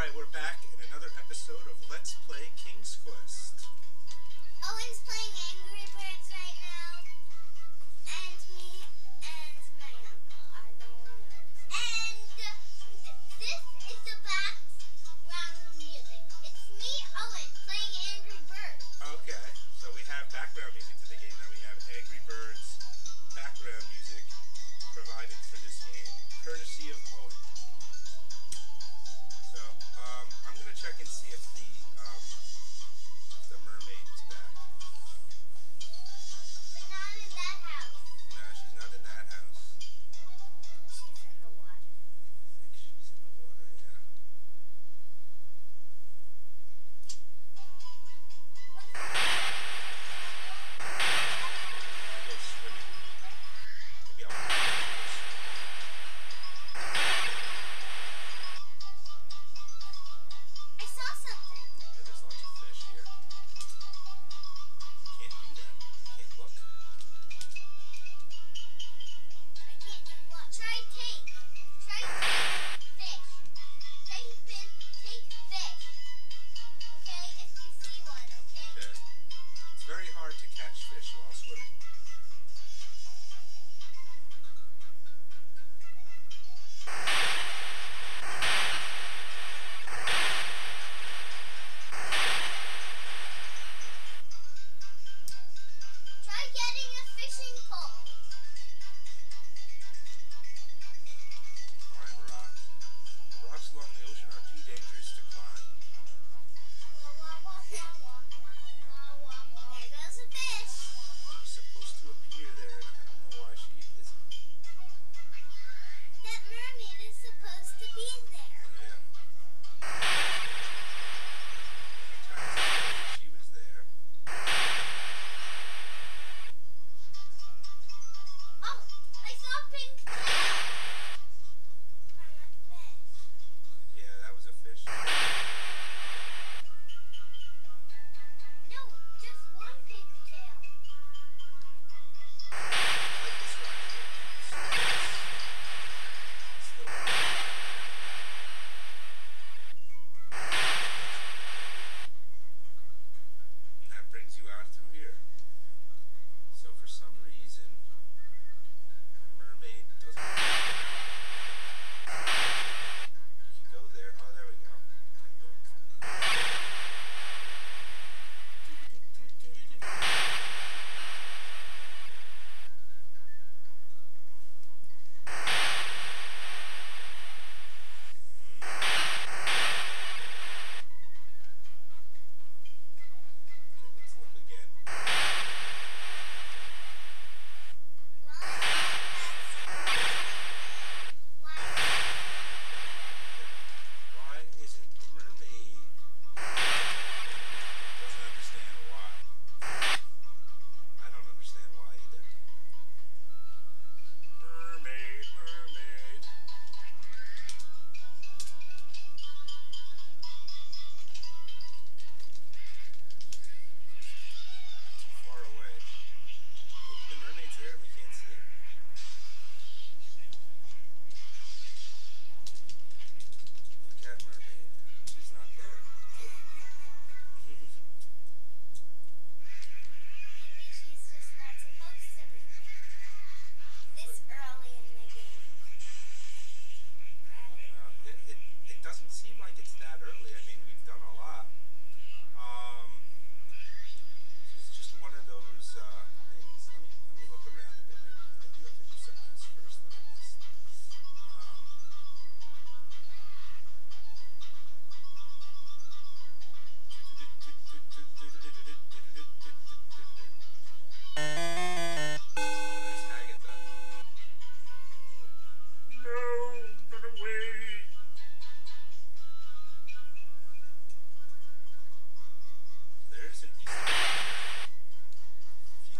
Alright, we're back in another episode of Let's Play King's Quest. Owen's playing Angry Birds right now. And me and my uncle are the ones. And this is the background music. It's me, Owen, playing Angry Birds. Okay, so we have background music to the game, and we have Angry Birds background music provided for this game, courtesy of Owen. So, I'm gonna check and see if the mermaid is back. But not in that house. No, she's not in that house. She's in the water. I think she's in the water, yeah. I'll go swimming. Maybe I'll go I saw something. yeah, there's lots of fish here. You can't do that. You can't look. I can't do what? Try take. Try take fish. Take fish. Okay, if you see one, okay? Okay. It's very hard to catch fish while swimming. Try getting a fishing pole. Climb a rock. The rocks along the ocean are too dangerous to climb. There goes a fish. She's supposed to appear there, and I don't know why she isn't. That mermaid is supposed to be there. Yeah. Many times I thought she was there. Oh, I saw a pink tail. From a fish. Yeah, that was a fish. No, just one pink tail. I like this rock here. This little rock. And that brings you out through here. So for some reason, the mermaid doesn't. You can go there. Oh, there we go. And go up from there. Okay, let's look again. Why isn't the mermaid? Doesn't understand why. I don't understand why either. Mermaid, mermaid. Too far away. Maybe the mermaid's there and we can't see it. Look at mermaid. She's not there. Maybe she's just not supposed to be this early in the game. Right? No, it doesn't seem like it's that early. I mean, we've done a lot. This is just one of those things. Let me look around a bit. Maybe I do have to do something else first that I missed. Oh, there's Hagatha. No, run away. There's an Easter egg. If you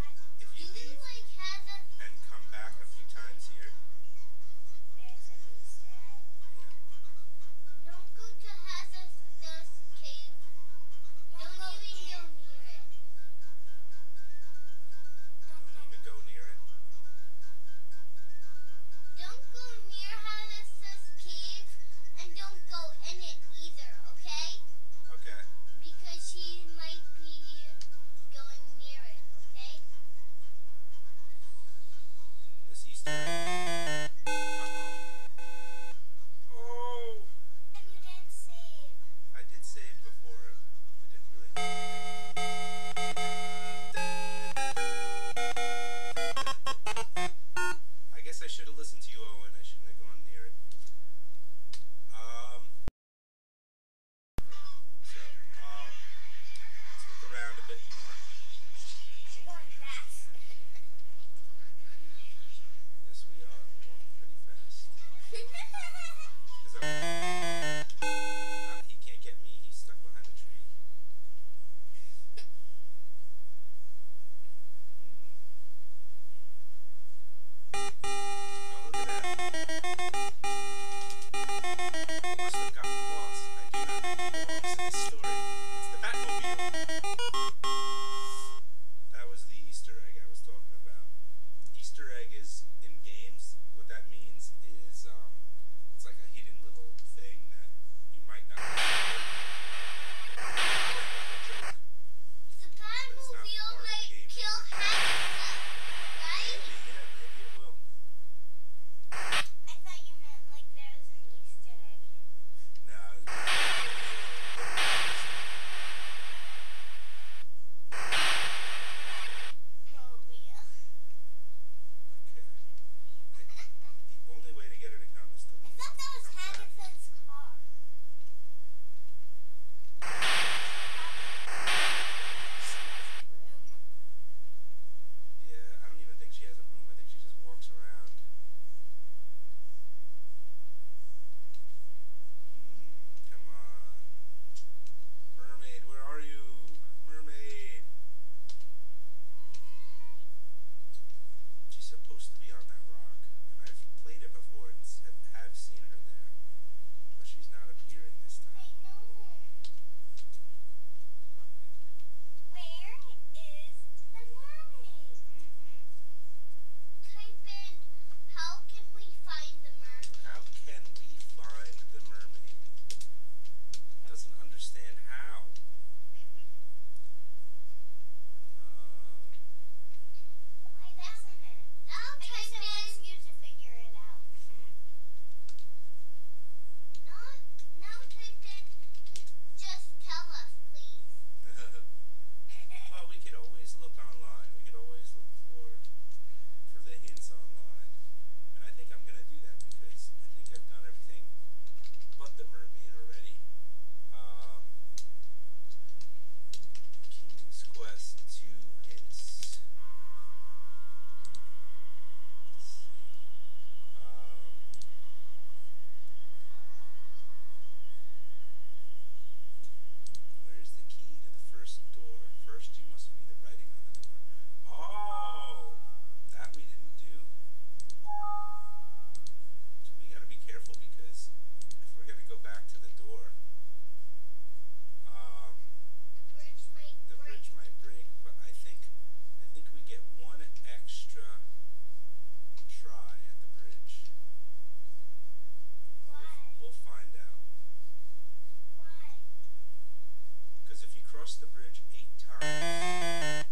cross the bridge 8 times.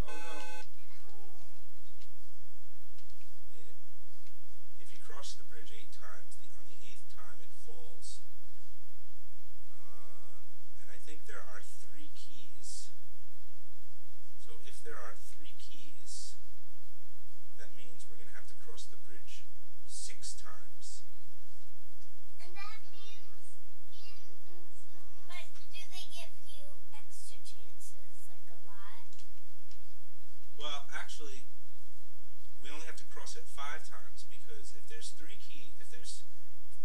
Oh no. Made it. If you cross the bridge 8 times, on the 8th time it falls. And I think there are 3 keys. So if there are 3 keys, that means we're going to have to cross the bridge 6 times. And that means but do they give you extra chances, like a lot? Well, actually, we only have to cross it 5 times because if there's 3 keys,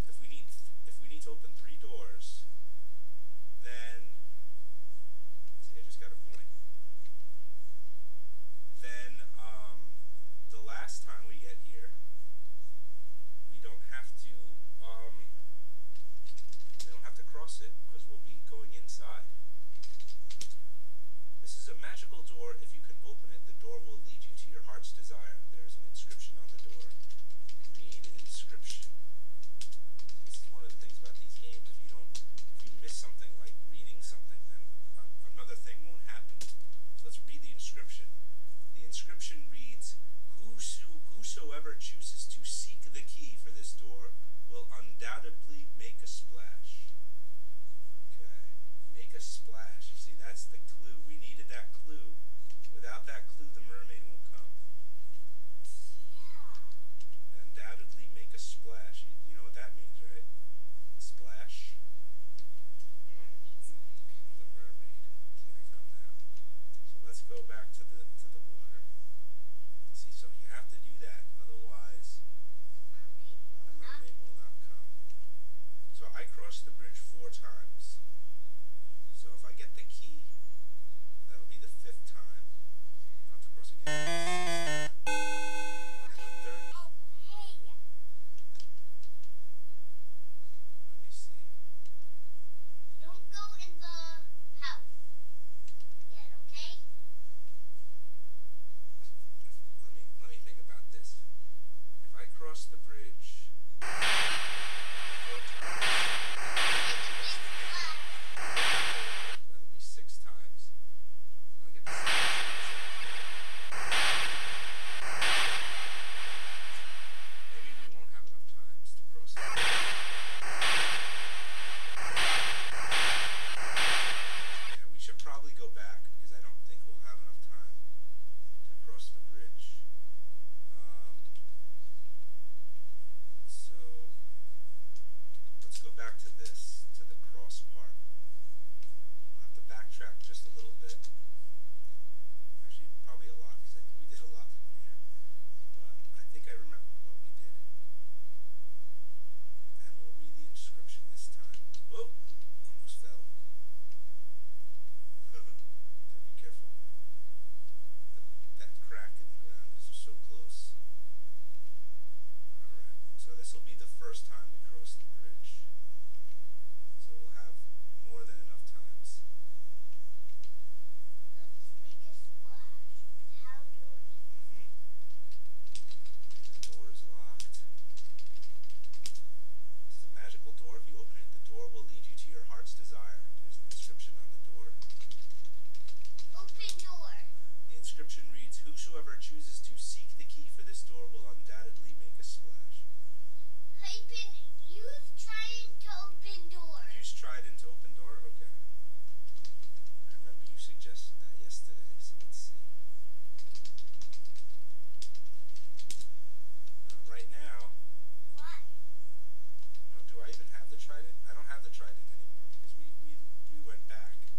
if we need to open 3 doors, then see, I just got a point. Then the last time we get here, we don't have to cross it because we'll be going inside. This is a magical door. If you can open it, the door will lead you to your heart's desire. There's an inscription on the door. Read inscription. This is one of the things about these games. If you miss something like reading something, then another thing won't happen. So let's read the inscription. The inscription reads, "Whosoever chooses to seek the key for this door will undoubtedly make a splash." Okay, make a splash. You see, that's the clue. We needed that clue. Without that clue, the mermaid won't come. Yeah. Undoubtedly make a splash. You know what that means, right? Splash. Mermaids. The mermaid is going to come now. So let's go back to the water. See, so you have to do that, otherwise the mermaid will not come. So I crossed the bridge 4 times. So if I get the key, that'll be the 5th time. I'll have to cross again. 6th time. And the 3rd. Oh, hey. Let me see. Don't go in the house yet, okay? Let me think about this. If I cross the bridge 4 times, that'll be 6 times. I'll get the 7th time. Maybe we won't have enough times to cross the bridge. Yeah, we should probably go back because I don't think we'll have enough time to cross the bridge. So let's go back to this, to the cross part. I'll have to backtrack just a little bit. Actually, probably a lot because I think we did a lot from here. But I think I remember what we did. And we'll read the inscription this time. Oh, almost fell. Gotta be careful. That crack in the ground is so close. Alright, so this will be the first time we cross the bridge. So we'll have more than enough times. Let's make a splash. How do we? The door is locked. This is a magical door. If you open it, the door will lead you to your heart's desire. There's an inscription on the door. Open door. The inscription reads, "Whosoever chooses to seek the key for this door will undoubtedly make a splash." Use trident to open door. Use trident to open door? Okay. I remember you suggested that yesterday, so let's see. Not right now. Why? No, do I even have the trident? I don't have the trident anymore because we went back.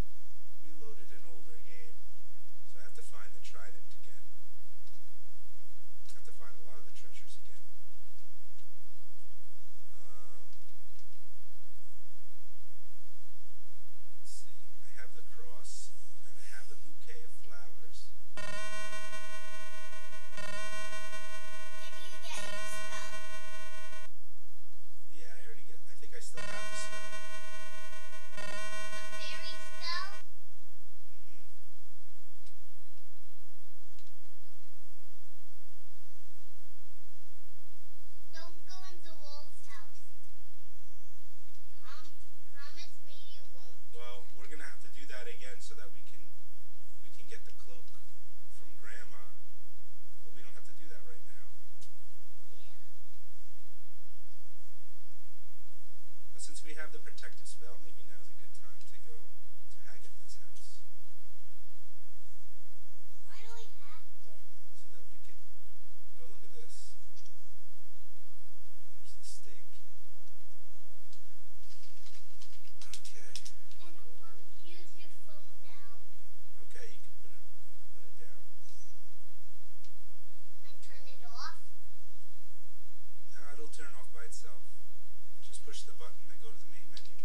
We loaded an older game. So I have to find the trident again. I have to find a lot of the treasures again. Let's see. I have the cross and I have the bouquet of flowers. Did you get your spell? Yeah, I think I still have the spell. The fairy spell? Don't go in the wolf's house. Promise me you won't. Well, we're going to have to do that again. another protective spell, maybe now's a good time to go to Hagatha's house. Why do we have to? So that we could... Oh, look at this. Here's the stake. Okay. I don't want to use your phone now. Okay, you can put it down. Can I turn it off? It'll turn off by itself. Just push the button and go to the main menu.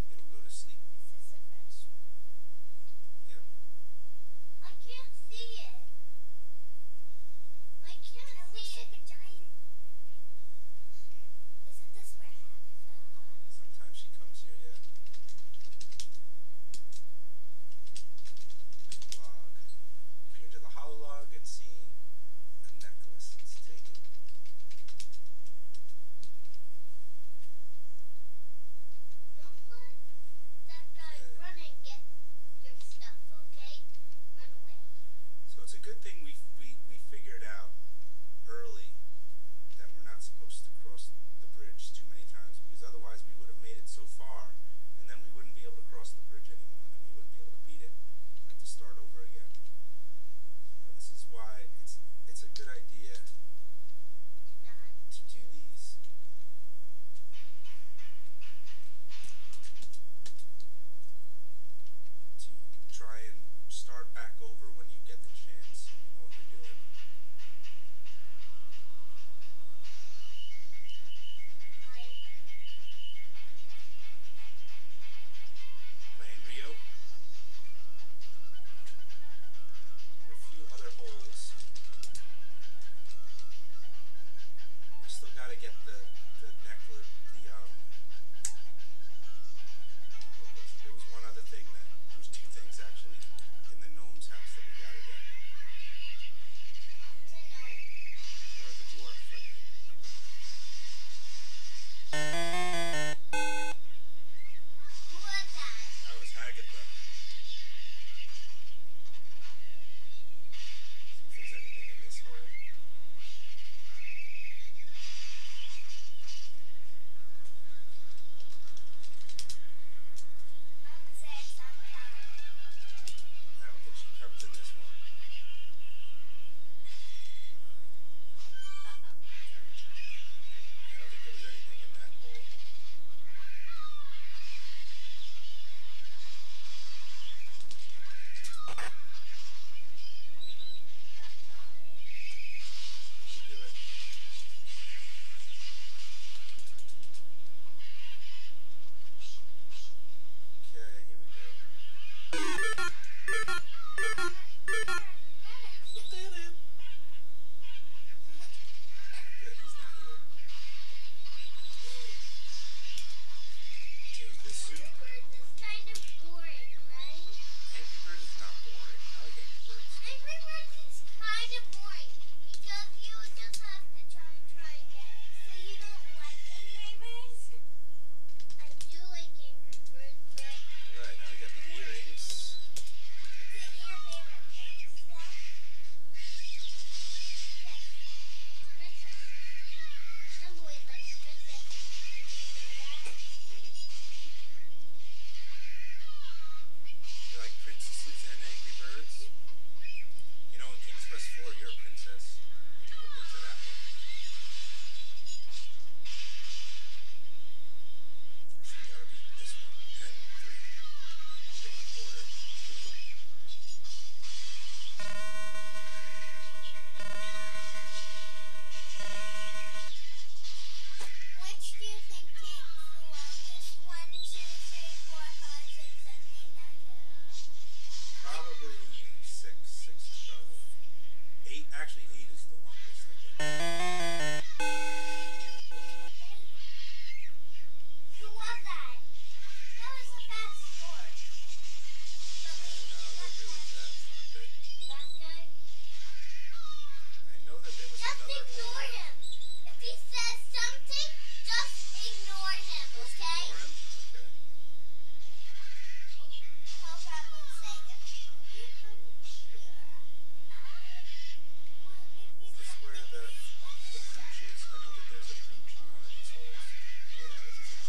It'll go to sleep. Is this a fresh one? Yep. I can't see it. I can't It looks see like it. a giant penguin. Isn't this where Hagatha lives? Sometimes she comes here, yeah. Log. Peer into the hollow log and see a necklace. Let's take it. Don't let that guy run and get your stuff, okay? Run away. So it's a good thing we figured out early that we're not supposed to cross the bridge too many times, because otherwise we would have made it so far and then we wouldn't be able to cross the bridge anymore, and then we wouldn't be able to beat it. Have to start over again. So this is why it's a good idea Not to do these. To try and start back over when you get the chance and you know what you're doing. Playing Rio. There are a few other holes. We still gotta get the necklace, what was it? There was one other thing there was two things actually in the gnome's house that we gotta get. to know. Or the dwarf, I mean. Who was that? That was Hagatha. See if there's anything in this hole. Comes there sometime. I don't think she comes in this one. I don't think there was anything in that hole. We should do it. Okay, here we go. Did it. Good, he's not here. Take this soup. Angry Birds is kind of boring, right? Angry Birds is not boring. I like Angry Birds. Angry Birds is kind of boring because you just have to try again. So you don't like Angry Birds? I do like Angry Birds, but Right, now we got the earrings. Is it your favorite thing still? yes, princess. Some boys like princesses. Did you know that? You like princesses and Angry Birds? You know, in King's Quest 4, you're a princess. Maybe we'll get to that one. First, we gotta beat this one. And 3. We're going a quarter. Which do you think takes the longest? 1, 2, 3, 4, 5, 6, 7, 8, 9, 10, 11. Probably 6. 6 is probably... 8. Actually, 8 is the longest, I think. Who was that? That was a fast score. But we No, they're got really that. fast, aren't they? That guy. I know that there was Just another ignore hole. him. If he says something, just ignore him, Just okay? ignore him? Okay. He'll probably say, if you come here, I will give you Is this something where the special. brooch is? I know that there's a brooch in one of these holes. Yeah, this is it.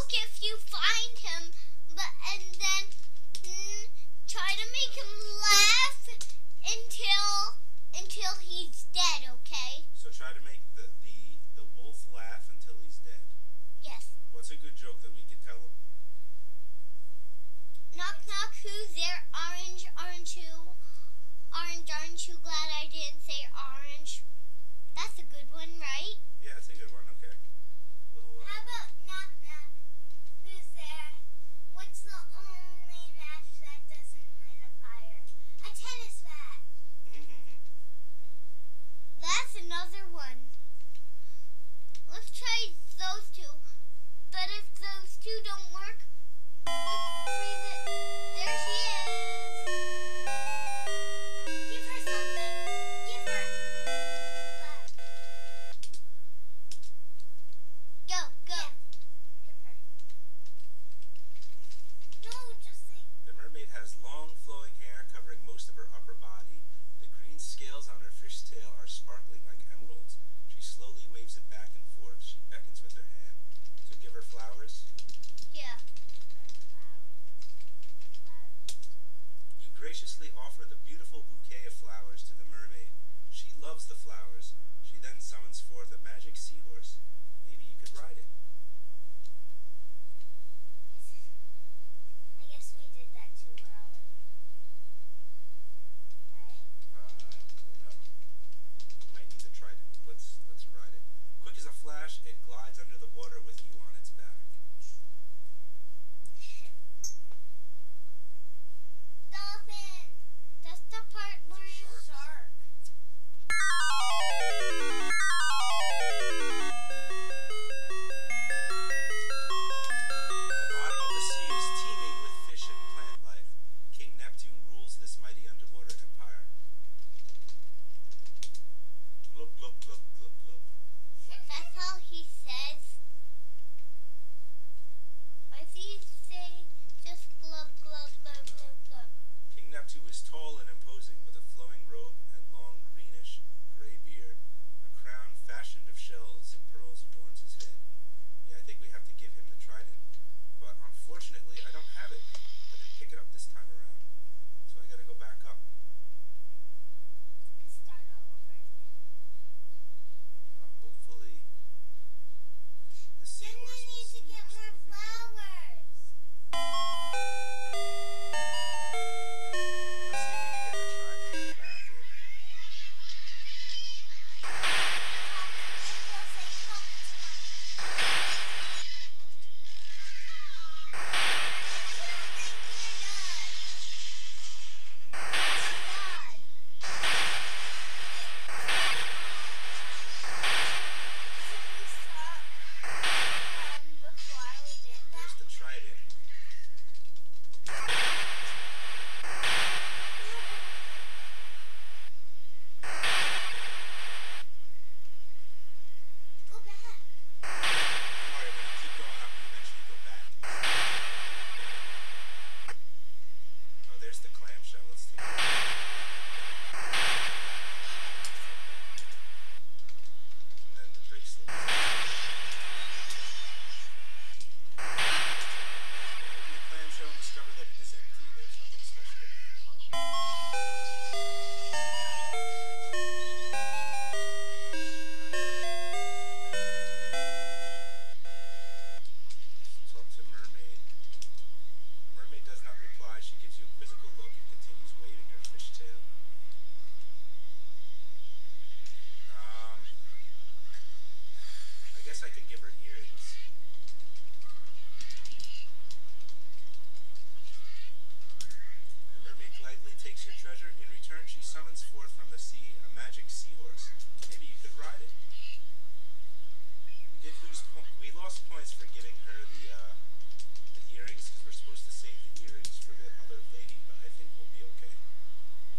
joke if you find him, and then try to make him laugh until he's dead, okay? So try to make the wolf laugh until he's dead. Yes. What's a good joke that we could tell him? Knock, knock, who's there? Orange, aren't you? Orange, aren't you glad I didn't say orange? That's a good one, right? Yeah, that's a good one. Okay. Well, How about knock knock? Who's there? What's the only match that doesn't light a fire? A tennis bat. That's another one. Let's try those two. But if those two don't work, freeze it. There she is. Give her something. Give her. Go, go. Give her. No, just say. The mermaid has long flowing hair covering most of her upper body. The green scales on her fish tail are sparkling like emeralds. She slowly waves it back and forth. She beckons with her hand. So give her flowers. Yeah. You graciously offer the beautiful bouquet of flowers to the mermaid. She loves the flowers. She then summons forth a magic seahorse. Maybe you could ride it. I guess we did that too early. Right? I don't know. You might need the trident. Let's ride it. Quick as a flash, it glides under the water with you on its back. Dolphin. That's the part Those where are sharks. Shark. The bottom of the sea is teeming with fish and plant life. King Neptune rules this mighty underwater empire. Glub, glub, glub, glub, glub. that's all he says. Why does he say just glub, glub, glub, glub, glub? King Neptune is tall and imposing with a flowing robe and long greenish gray beard. A crown fashioned of shells and pearls adorns his head. Yeah, I think we have to give him the trident. But unfortunately, I don't have it. I didn't pick it up this time around. So I gotta go back up. And start all over again. Hopefully, the Then seahorse we will need to still get more be here. flowers. Let's see if we can get the trident back in. There's the trident. Go back. Don't worry, when you keep going up, you eventually go back. Oh, there's the clamshell. Let's take it. And then the bracelet. Open the clamshell and discover that it is empty. There's nothing special about it. Talk to mermaid. The mermaid does not reply. She gives you a quizzical look and continues waving her fishtail. I guess I could give her earrings. The mermaid gladly takes your treasure. In return, she summons forth from the sea a magic seahorse. Maybe you could ride it. We lost points for giving her the earrings because we're supposed to save the earrings for the other lady, but I think we'll be okay.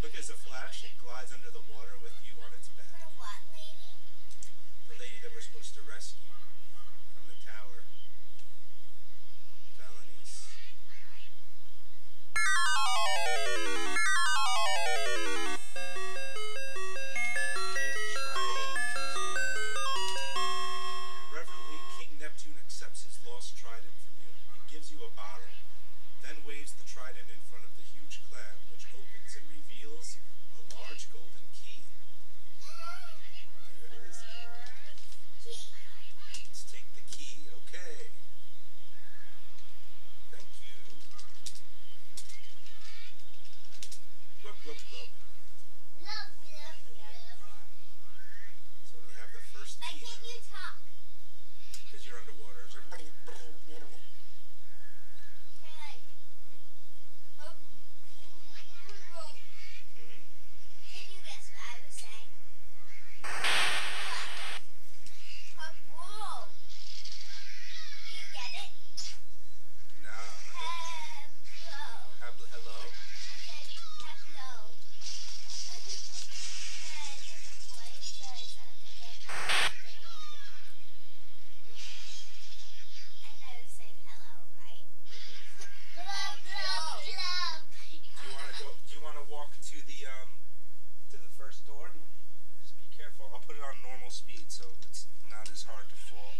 Quick as a flash, it glides under the water with you on its back. For what, lady? The lady that we're supposed to rescue from the tower. Valenice. Reverently, King Neptune accepts his lost trident from you. globe. Love, love, love. So we have the first Why key can't you talk? because you're underwater. It's like, You're like, oh, Mhm. can you guess what I was saying? Whoa. Do you get it? No. Hello? I said hello. In a different voice, so it sounded like and I was saying hello, right? Love, love, love. Do you want to walk to the first door? Just be careful. I'll put it on normal speed so it's not as hard to fall.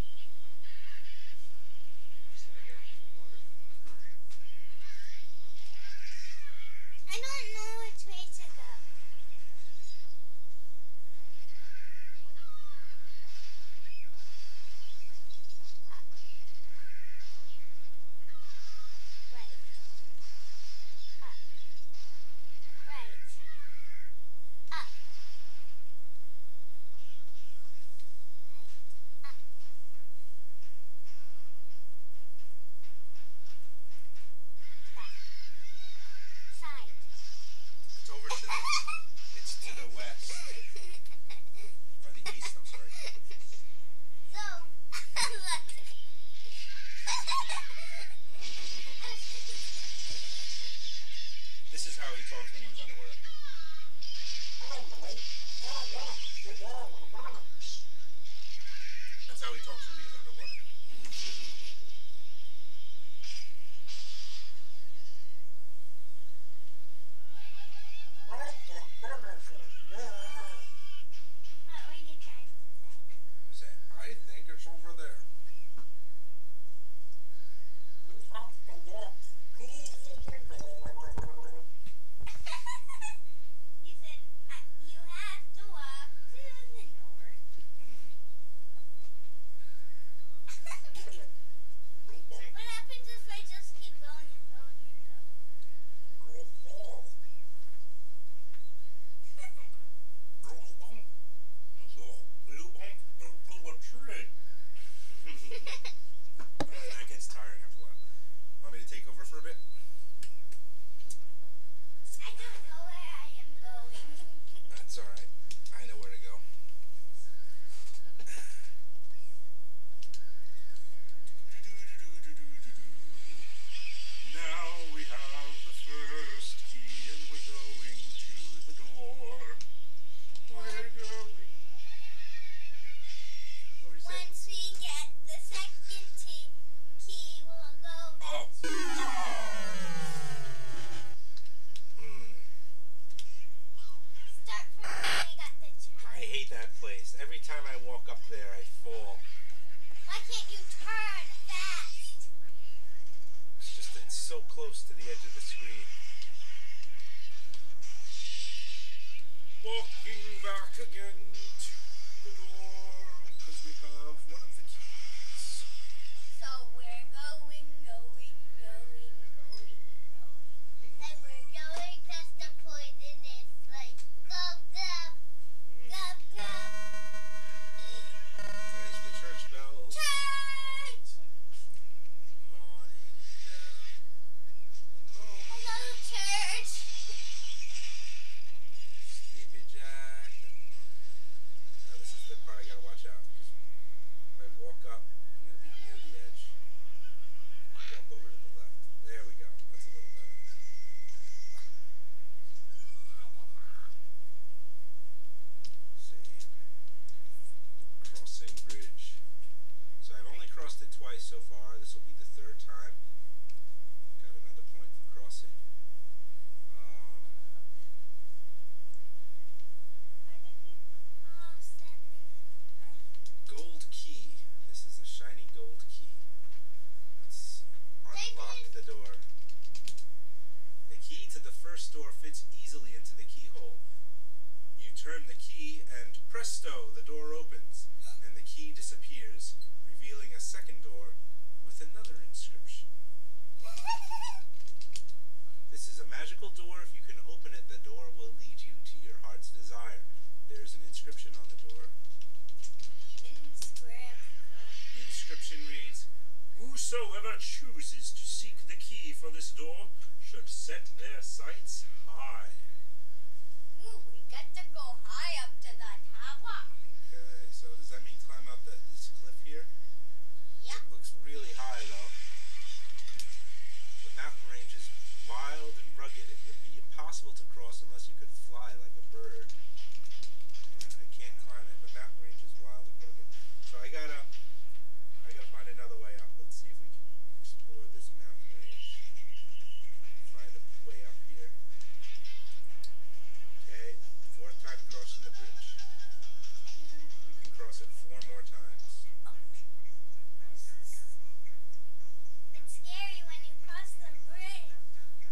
I'm just gonna get some water. I don't know which way to go. Right. Up. Right. Up. Right. Up. Back. Side. It's over to the it's to the west. Or the east, I'm sorry. So, look. This is how he talked when he was underwater. That's how he talks when he's underwater. What were you trying to say? Say, I think it's over there. You said you have to walk to the north. What happens if I just keep going and going and going? That gets tiring after a while. Want me to take over for a bit? I don't know where I am going. That's alright. I know where to go. Now we have the first key and we're going to the door. We're going. What were you saying? Once we get the second key, we'll go back to start from where we got the I child. hate that place. Every time I walk up there, I fall. Why can't you turn fast? It's so close to the edge of the screen. Walking back again to the door, because we have one of the keys. So we're going. And we're going past the point and it's like gub gub gub gub. There's the church bells. Church! Morning bell. Hello, church! Sleepy Jack. Now this is the part I gotta watch out. 'Cause if I walk up, I'm gonna be near the edge. I walk over to the left. There we go. That's a little better. Save. Crossing bridge. So I've only crossed it twice so far. This will be the third time. Got another point for crossing. Why did you cross that many? Gold key. This is a shiny gold key. Let's unlock the door. The key to the first door fits easily into the keyhole. You turn the key and presto, the door opens and the key disappears, revealing a second door with another inscription. This is a magical door. If you can open it, the door will lead you to your heart's desire. There's an inscription on the door. The inscription reads, Whosoever chooses to seek the key for this door should set their sights high. Ooh, we get to go high up to the tower. Okay, so does that mean climb up this cliff here? Yeah. It looks really high though. The mountain range is wild and rugged. It would be impossible to cross unless you could fly like a bird. And I can't climb it. The mountain range is wild and rugged. So I gotta find another way up. Let's see if we can explore this mountain range. Find a way up here. Okay, 4th time crossing the bridge. We can cross it 4 more times. It's scary when you cross the bridge.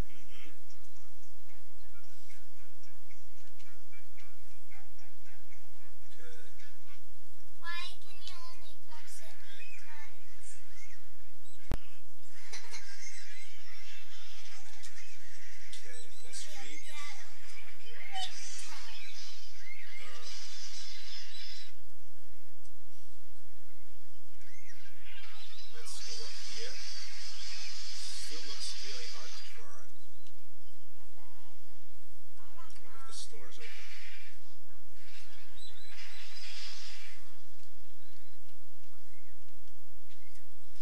Mm-hmm. Okay. Why can you only cross it 8 times? Okay, full speed. Let's go up here. Still looks really hard to climb. I wonder if the store's open.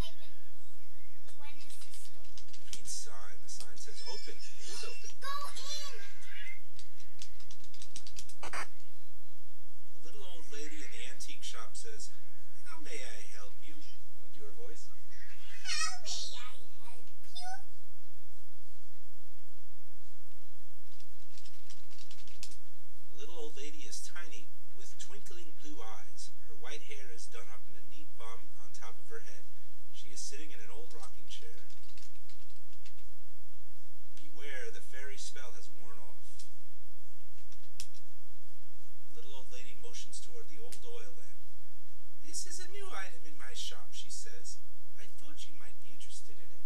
Type in, when is the store? Read sign. The sign says open. It is open. Go in! A little old lady in the antique shop says, "How may I help you?" Want to do her voice? How may I help you? The little old lady is tiny, with twinkling blue eyes. Her white hair is done up in a neat bun on top of her head. She is sitting in an old rocking chair. Beware, the fairy spell has worn off. The little old lady motions toward the old oil lamp. "This is a new item in my shop," she says. "I thought you might be interested in it."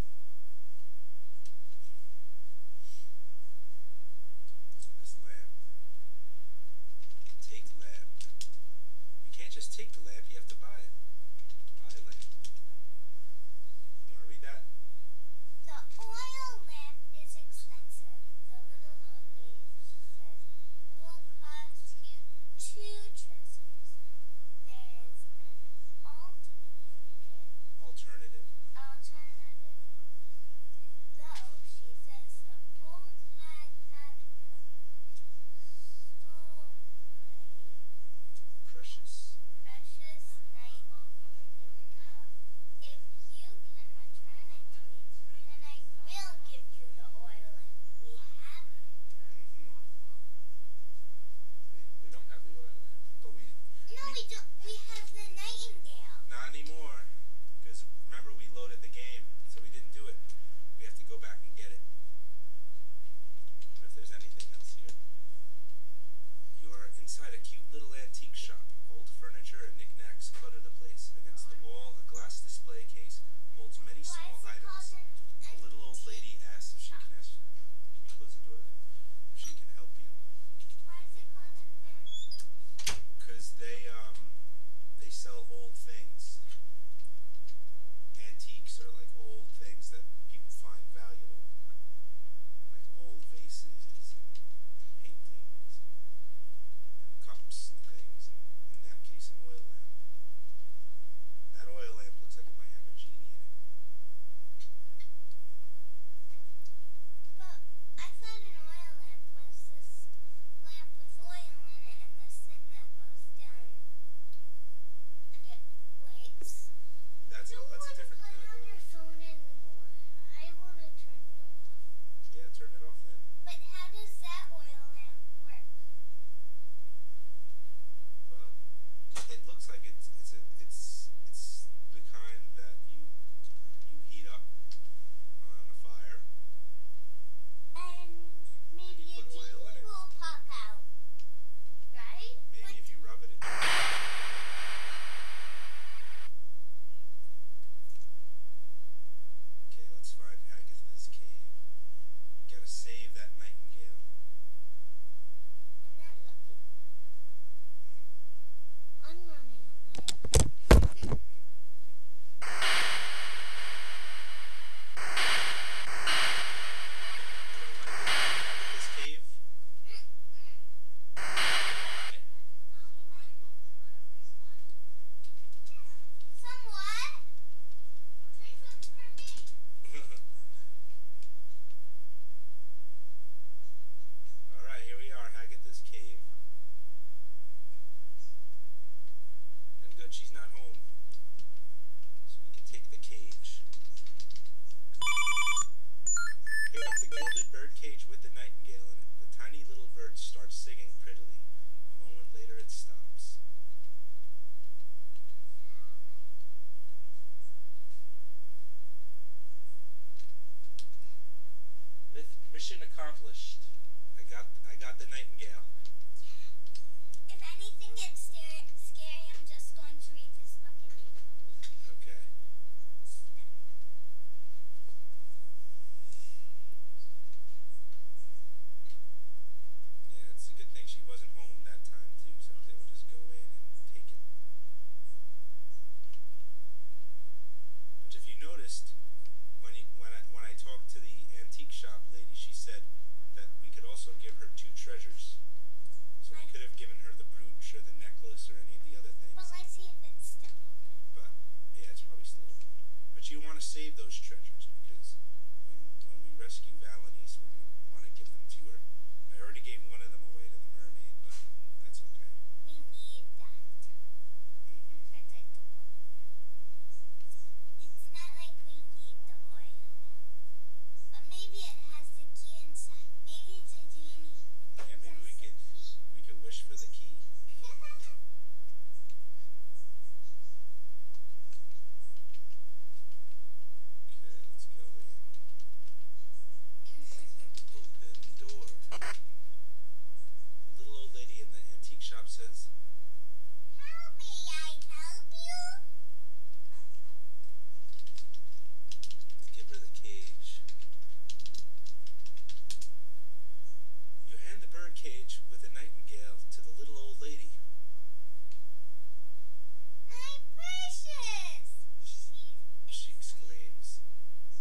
So this lamp. Take lamp. You can't just take the lamp, you have to buy it. Buy a lamp. You want to read that? The oil lamp is expensive. The little old lady says it will cost you 2 treasures. There's an Alternative. alternative. Though she says the old hagatha stole my Precious. precious night window. If you can return it to me, then I will give you the oil lamp. We have it. Mm-hmm. We don't have the oil lamp, but we No, we don't. We have the nightingale. not anymore, because remember we loaded the game, so we didn't do it. We have to go back and get it. What if there's anything else here? You are inside a cute little antique shop. Old furniture and knickknacks clutter the place. Against the wall, a glass display case holds many small Why is it items. called A little old lady asks if she can ask. Can you close the door then? If she can help you. Why is it called invincibility? Because they starts singing prettily. A moment later it stops. Mission accomplished. I got the nightingale. If anything gets scary, I'm just going to read this book and you tell me. Okay. Yeah, it's a good thing she wasn't home that time too, so I was able to just go in and take it. But if you noticed, when I talked to the antique shop lady, she said that we could also give her 2 treasures. So we could have given her the brooch or the necklace or any of the other things. But let's see if it's still open. But yeah, it's probably still open. But you want to save those treasures because when we rescue Valenice, we're going to want to give them to her. I already gave one of them away to the mermaid, but that's okay. We need that for the door. It's not like we need the oil lamp. But maybe it has the key inside. Maybe it's a genie. Yeah, maybe we could wish for the key. Okay, let's go in. Open door. The little old lady in the antique shop says, How may I help you? let's give her the cage. You hand the bird cage with a nightingale to the little old lady. My precious! She exclaims.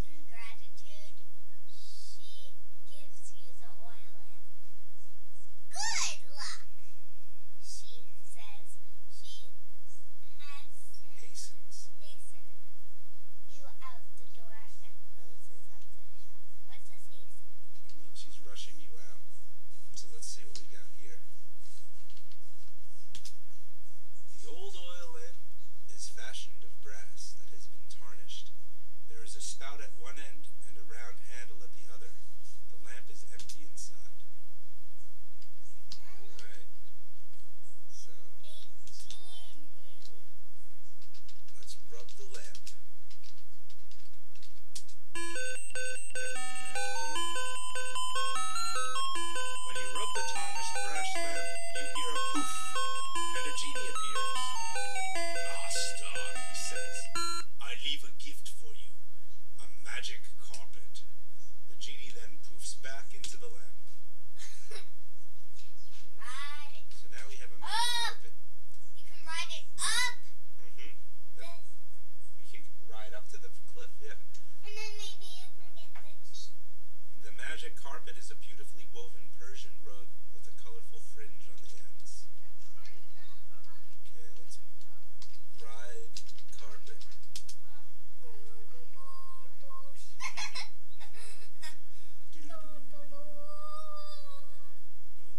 In gratitude, she gives you the oil lamp. Good luck, she says. She has Hastens. hastened you out the door and closes up the shop. What does hasten mean? I mean, she's rushing you out. So let's see what we got here. The old oil lamp is fashioned of brass that has been tarnished. There is a spout at one end and a round handle at the other. The lamp is empty inside. Alright. So, A genie. let's rub the lamp. When you rub the tarnished brass lamp, you hear a poof, and a genie appears. Master, he says, I leave a gift for you, a magic carpet. The genie then poofs back into the lamp. You can ride it. So now we have a magic carpet. You can ride it up. Mm-hmm. This. We could ride up to the cliff, yeah. And then maybe you can get the key. The magic carpet is a beautifully woven Persian rug with a colorful fringe on the ends. Okay, let's ride carpet. Oh,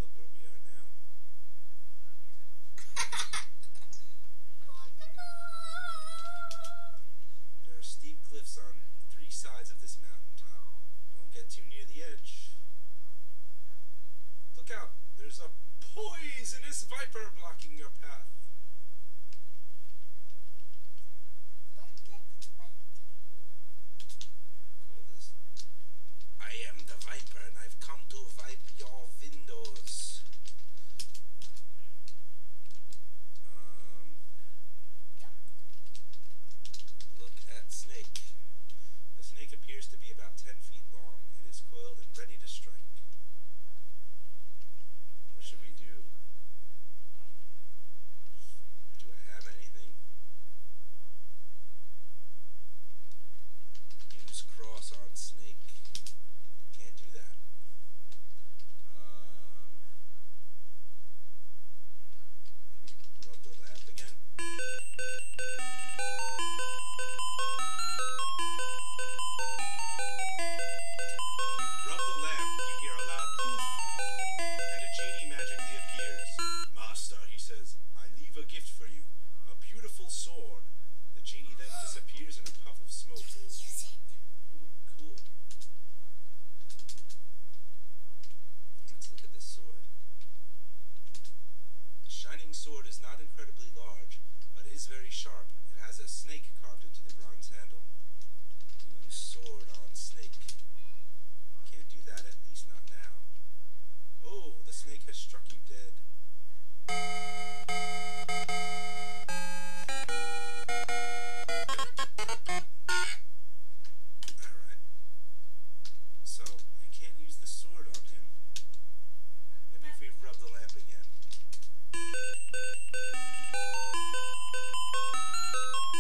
look where we are now. There are steep cliffs on 3 sides of this mountaintop. Don't get too near the edge. Look out! There's a poisonous viper blocking your path. Don't let it bite you. Call this. I am the viper and I've come to vipe your vindows. Look at snake. The snake appears to be about 10 feet long. It is coiled and ready to strike. What should we do? sword is not incredibly large, but is very sharp. It has a snake carved into the bronze handle. Use sword on snake. Can't do that, at least not now. Oh, the snake has struck you dead. Alright. So, you can't use the sword on him. Maybe if we rub the lamp again.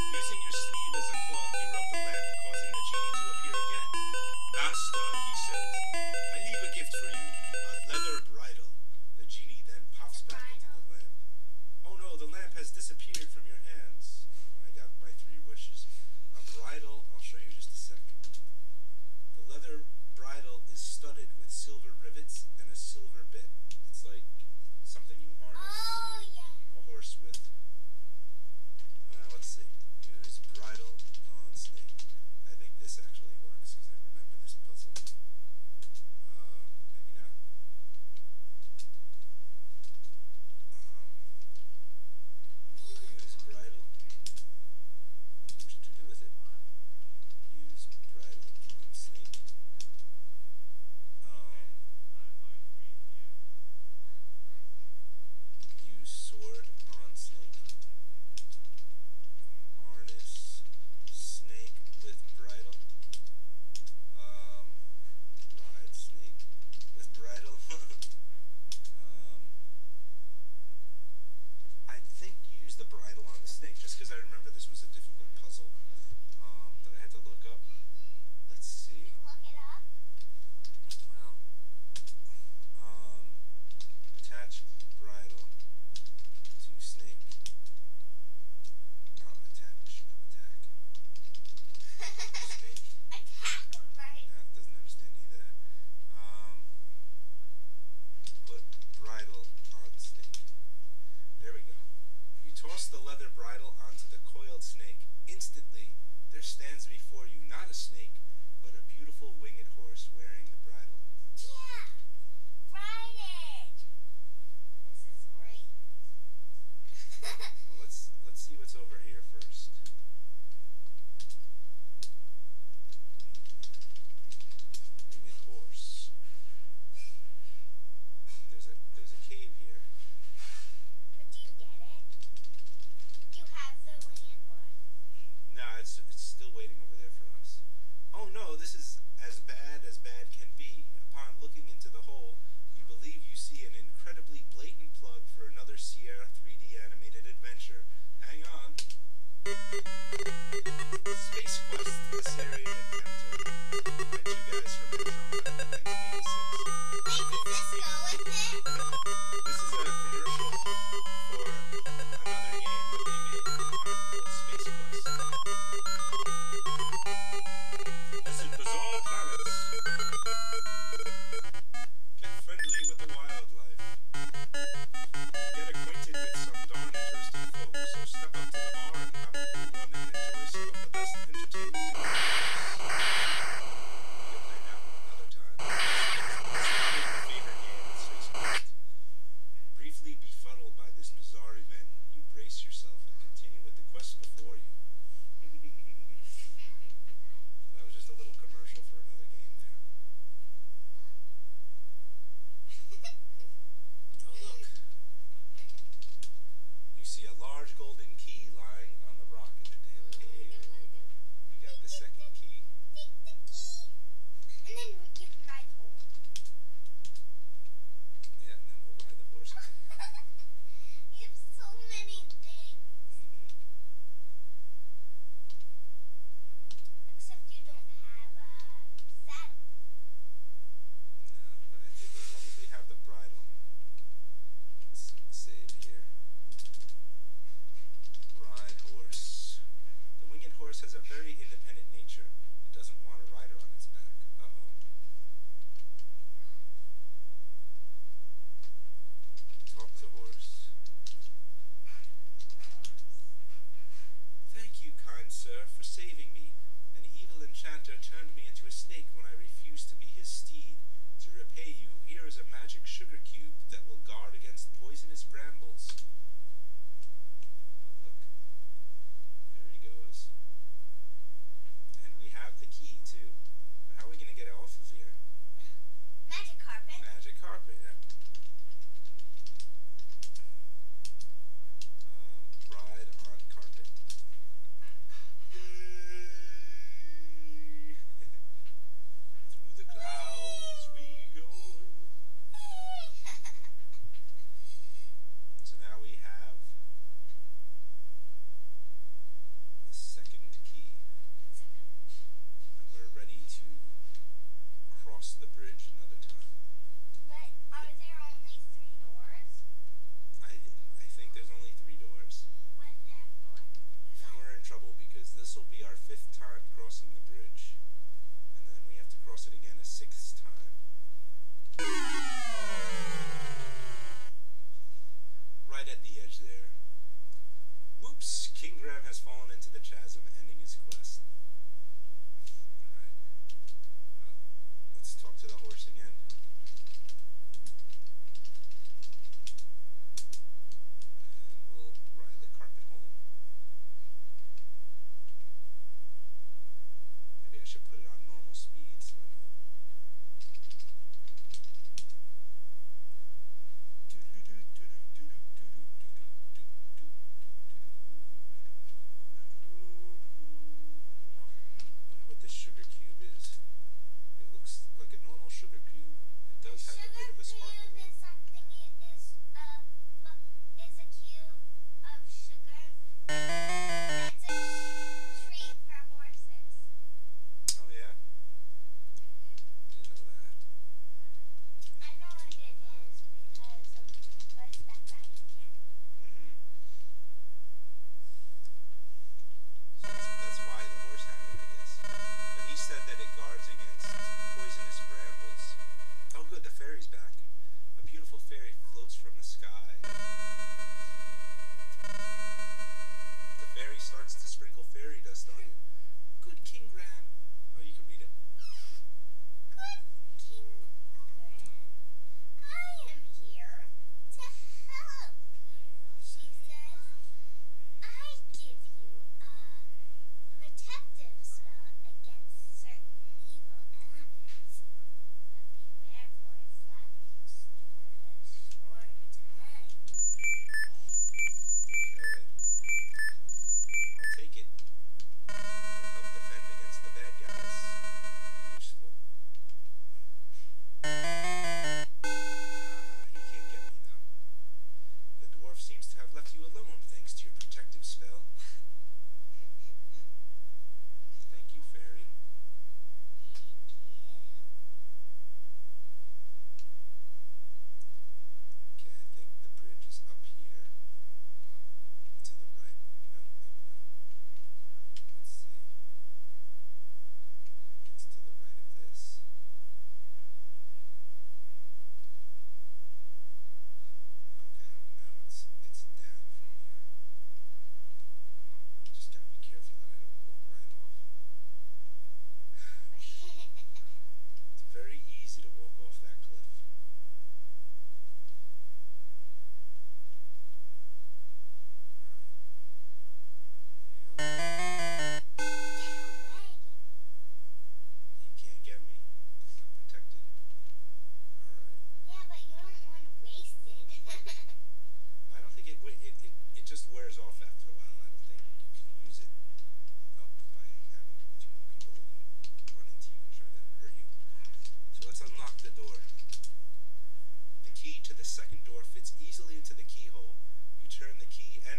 Using your sleeve as a cloth, you rub the lamp, causing the genie to appear again. Master, he says, I leave a gift for you, a leather bridle. The genie then pops back into the lamp. Oh no, the lamp has disappeared from your hands. Oh, I got my 3 wishes. A bridle, I'll show you just a second. The leather bridle is studded with silver rivets and a silver bit. It's like something you harness a horse with. Let's see. Use bridle on snake. I think this actually works because I remember this puzzle. Maybe not. Use bridle. What do you wish to do with it? Use bridle on snake. Use sword on snake. Harness snake with bridle. Ride snake with bridle. I think use the bridle on the snake just because I remember this was a difficult puzzle that I had to look up. Let's see. Look it up. Well, attach bridle to snake. Oh, attach, not attack. Snake. Attack right. Yeah, doesn't understand either. Put bridle on snake. There we go. You toss the leather bridle onto the coiled snake. Instantly, there stands before you not a snake, but a beautiful winged horse wearing the bridle. Yeah. Ride it. This is great. Well, let's see what's over here first. Winged horse. There's a cave here. But do you get it? You have the winged horse? Nah, it's still waiting over there for us. Oh no, this is as bad can be. Upon looking into the hole, you believe you see an incredibly blatant plug for another Sierra 3D animated adventure. Hang on. Space Quest, the Syrian encounter. By 2 guys from Andromeda, 1986. Wait, does this go with it? This is a commercial for another game that they made at the time called Space Quest. Visit bizarre planets. Get friendly with the wildlife. Get acquainted with some darn interesting folks, so step up to the bar and have a cool one and enjoy some of the best entertainment in the universe. We can play that one another time. It's my favorite game with Space Quest. Briefly befuddled by this bizarre event, you brace yourself and continue with the quest before you. That was just a little commercial for another game there. Oh, look. You see a large golden key lying on the rock in the damn cave. We got the second key. Take the key. And then you can ride the hole. Yeah, and then we'll ride the horse. You have so many things. Except you don't have a saddle. No, but I think as long as we have the bridle. Let's save here. Ride horse. The winged horse has a very independent nature. It doesn't want a rider on its back. Uh-oh. Talk to horse. Thank you, kind sir, for saving me. An evil enchanter turned me into a snake when I refused to be his steed. To repay you, here is a magic sugar cube that will guard against poisonous brambles.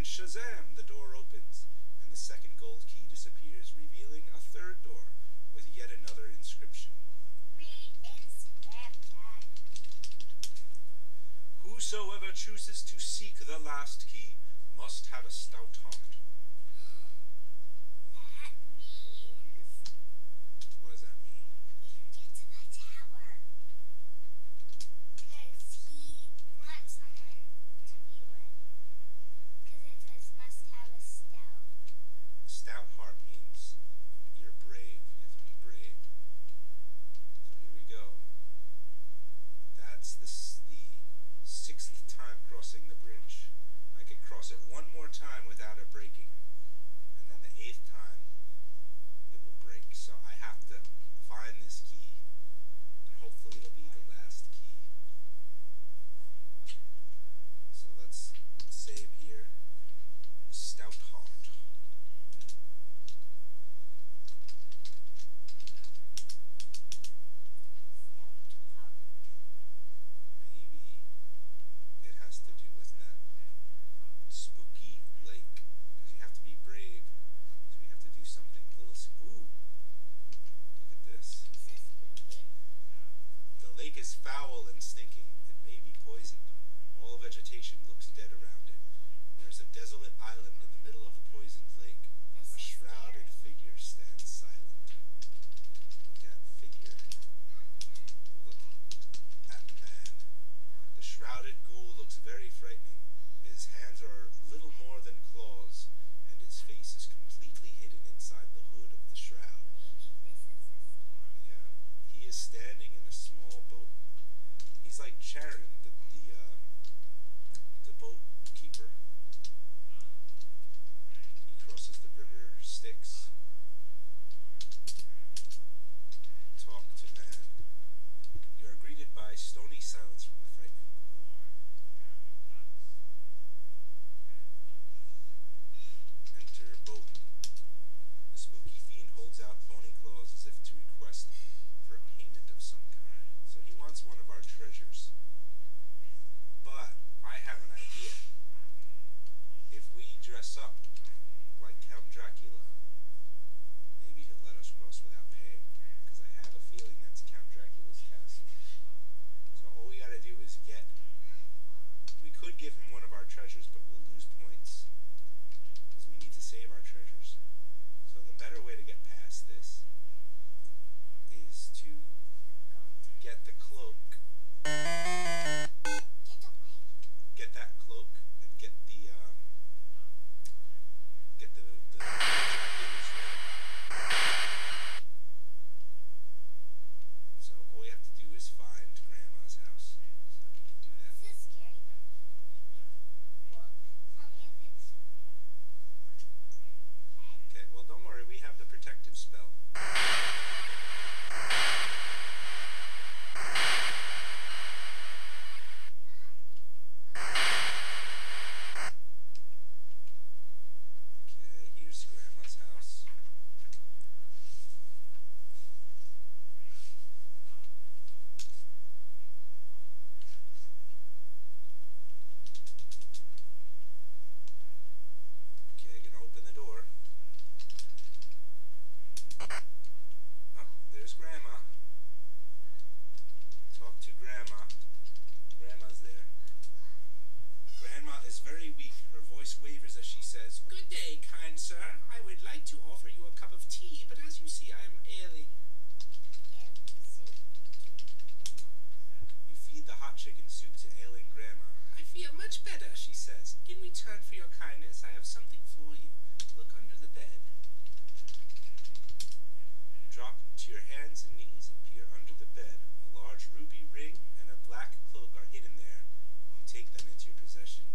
and shazam, the door opens, and the second gold key disappears, revealing a third door with yet another inscription. Read inscription. Whosoever chooses to seek the last key must have a stout heart. That means What does that mean? we can get to the tower. Because he wants someone to be with. Because it says must have a stout. Stout heart means you're brave. You have to be brave. So here we go. That's the sixth time crossing the bridge. I can cross it one more time without it breaking. And then the 8th time, it will break. So I have to find this key. And hopefully it'll be the last key. So let's save here. Stout heart. Stout heart. Maybe it has to do with that spooky lake. Because you have to be brave. So we have to do something a little... Ooh! Look at this. This is spooky. The lake is foul and stinking. It may be poisoned. All vegetation looks dead around it. There is a desolate island in the middle of the poisoned lake. This A is shrouded scary. figure stands silent. Look at figure. Look at man. The shrouded ghoul looks very frightening. His hands are little more than claws, and his face is completely hidden inside the hood of the shroud. Maybe this is a scary. Yeah, he is standing in a small boat. He's like Charon, the boat keeper. He crosses the river Styx. Talk to man. You are greeted by stony silence from the frightened ghoul. Enter boat. The spooky fiend holds out bony claws as if to request for a payment of some kind. So he wants one of our treasures. But I have an idea. If we dress up like Count Dracula, maybe he'll let us cross without pay. Because I have a feeling that's Count Dracula's castle. So all we gotta do is get... We could give him one of our treasures, but we'll lose points. Because we need to save our treasures. So the better way to get past this is to get the cloak. Get away. Get that cloak and get the Dracula's ring. So all we have to do is find Grandma's house so that we can do that. This is scary though. Maybe well, tell me if it's okay. Okay, well don't worry, we have the protective spell. Okay, here's Grandma's house. Okay, gonna open the door. Oh, there's Grandma. Talk to Grandma. Grandma's there. Grandma is very weak. Her voice wavers as she says, "Good day, kind sir. I would like to offer you a cup of tea, but as you see, I am ailing." Give soup to You feed the hot chicken soup to ailing Grandma. "I feel much better," she says. "In return for your kindness, I have something for you. Look under the bed." You drop to your hands and knees and peer under the bed. A large ruby ring and a black cloak are hidden there. You take them into your possession.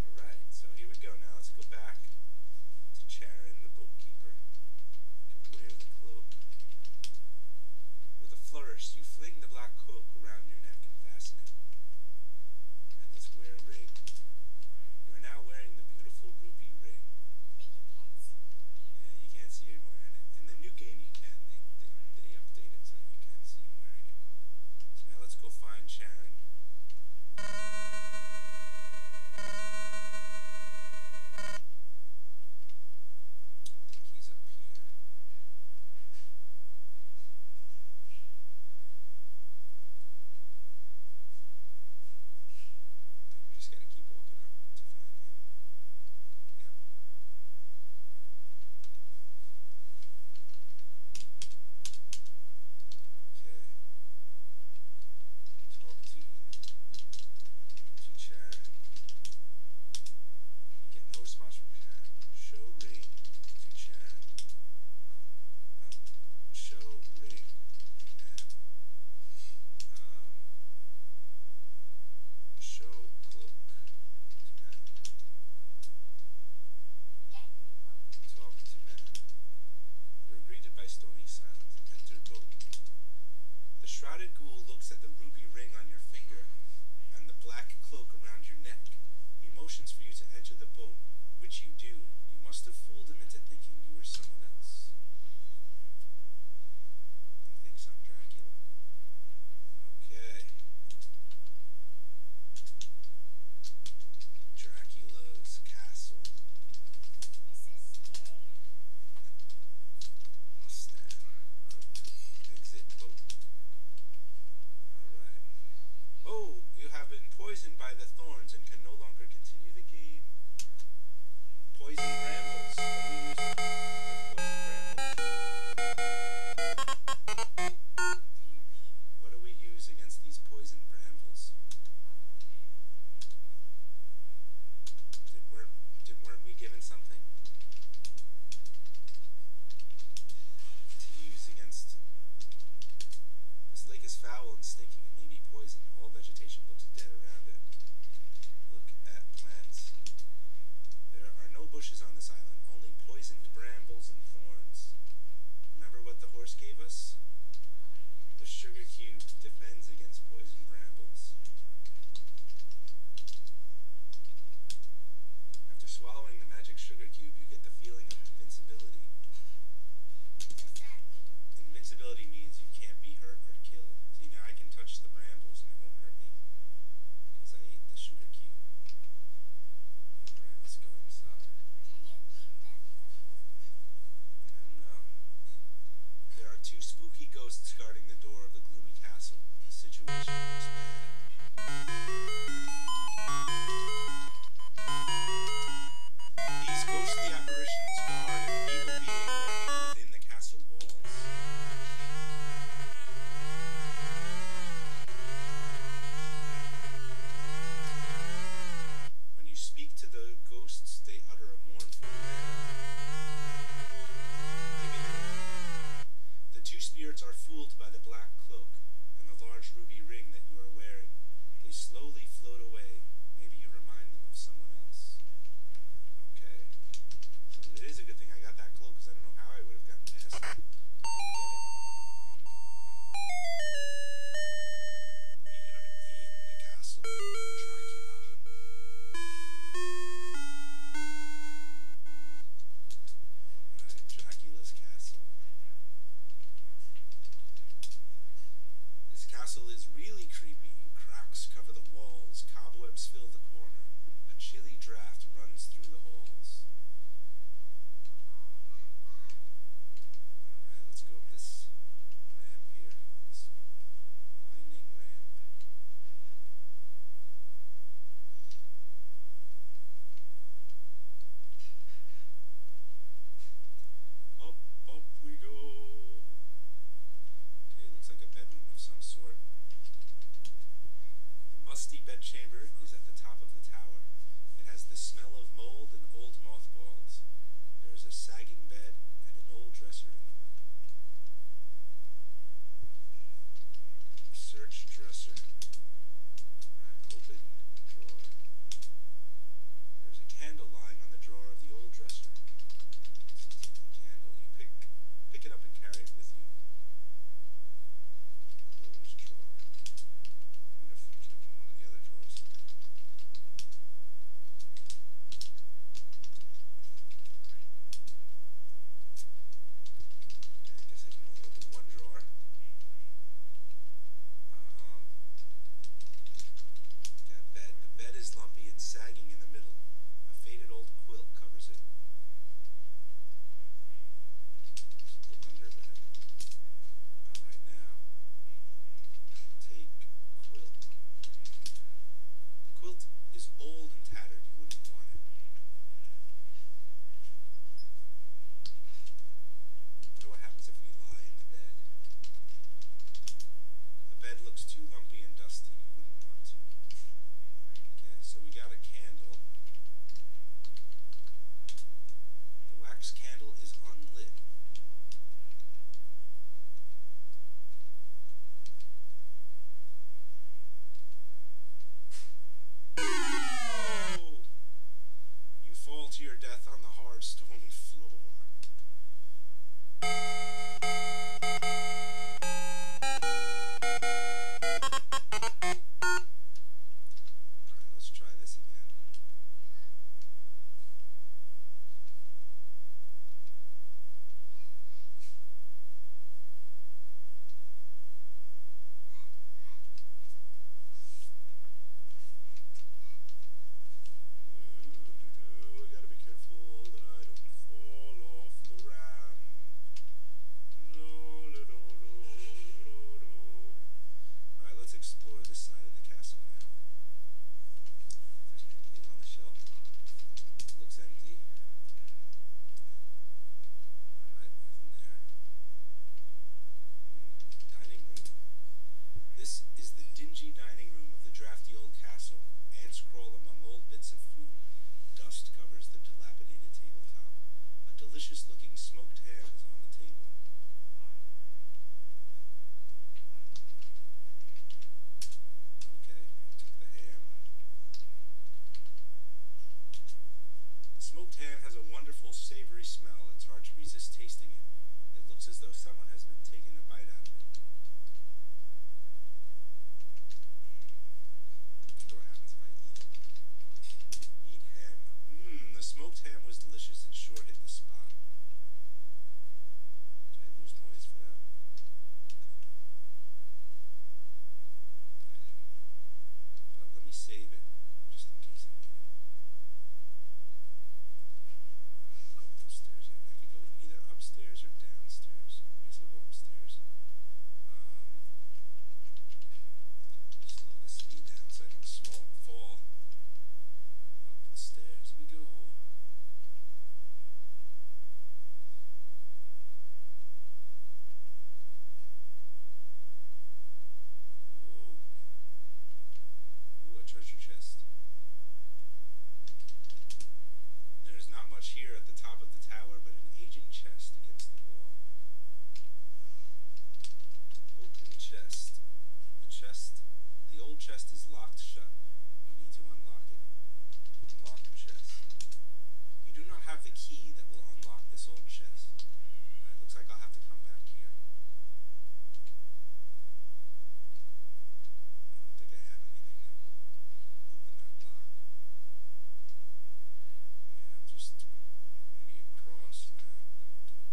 Alright, so here we go. Now let's go back to Charon, the boatkeeper. You can wear the cloak. With a flourish, you fling the black cloak around your neck and fasten it. And let's wear a ring. You are now wearing the beautiful ruby ring. but you can't see the man. Yeah, you can't see him wearing it. In the new game you can. They update it so that you can see him wearing it. So now let's go find Charon. thorns and can no longer continue the game. Poison brambles. What do we use against these poison brambles? Weren't we given something to use against? This lake is foul and stinking and may be poisoned. All vegetation looks dead around it. Look at plants. There are no bushes on this island, only poisoned brambles and thorns. Remember what the horse gave us? The sugar cube defends against poison brambles. After swallowing the magic sugar cube, you get the feeling of invincibility. What does that mean? Invincibility means you can't be hurt or killed. See, now I can touch the brambles and it won't hurt me because I ate the sugar cube. Alright, let's go inside. Can you keep that forever? I don't know. There are two spooky ghosts guarding the door of the gloomy castle. The situation looks bad. These ghostly apparitions guard an evil being lurking within the castle walls. When you speak to the ghosts, they utter a mournful wail. The two spirits are fooled by the black cloak and the large ruby ring that you are wearing. They slowly float away. Maybe you remind them of someone else. Okay. So it is a good thing I got that cloak because I don't know how I would have gotten past it. I didn't get it. We are in the castle of Dracula. Alright, Dracula's castle. This castle is really creepy. Cracks cover the walls, cobwebs fill the corner. A chilly draft runs through the halls. Alright, let's go up this ramp here. This winding ramp. Up, up we go. Okay, looks like a bedroom of some sort. The musty bedchamber is at the top of the tower. It has the smell of mold and old mothballs. There is a sagging bed and an old dresser in the room. Search dresser. Open drawer. There's a candle lying on the drawer of the old dresser. Let's take the candle. You pick it up and carry it with you. Closed drawer. I wonder if you can open one of the other drawers. Okay, I guess I can only open one drawer. Got bed. The bed is lumpy and sagging in the middle. A faded old quilt covers it. Look under bed. Alright, now take quilt. The quilt is old and tattered. You wouldn't want it. Wonder what happens if we lie in the bed. The bed looks too lumpy and dusty. You wouldn't want to. Okay, so we got a candle. pan has a wonderful, savory smell. It's hard to resist tasting it. It looks as though someone has been taking a bite out of it. I wonder what happens if I eat it. Eat ham. The smoked ham was delicious. It sure hit the spot. Did I lose points for that? I didn't. But let me save it, just in case I need it. I don't want to go up those stairs yet. I could go either upstairs or downstairs. I guess I'll go upstairs. Slow the speed down so I don't fall. Up the stairs we go. Whoa. Ooh, a treasure chest. There's not much here at the top of the tower, but an aging chest against the wall. Open chest. The old chest is locked shut. You need to unlock it. Unlock chest. You do not have the key that will unlock this old chest. It looks like I'll have to come back here. I don't think I have anything that will open that lock. Yeah, just maybe a cross. Nah, that won't do it.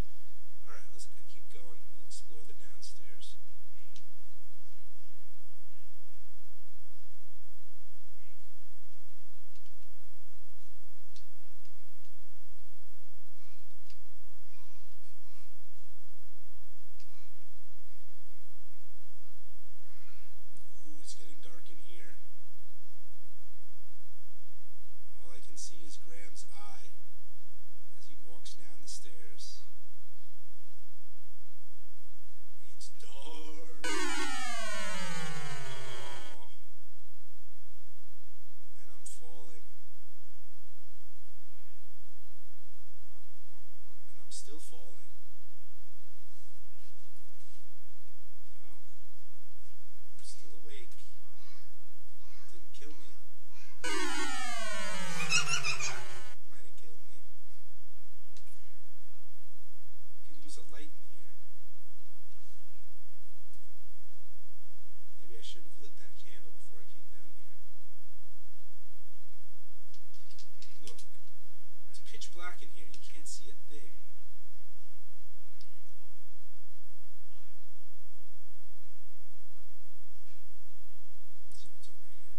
Alright, let's keep going. We'll explore the downstairs. Ooh, it's getting dark in here. All I can see is Graham's eye as he walks down the stairs. It's dark. Oh. And I'm falling. And I'm still falling. Oh. I'm still awake. Didn't kill me. That might have killed me. Could use a light in here. Maybe I should have lit that candle before I came down here. Look. It's pitch black in here. You can't see a thing. Let's see what's over here.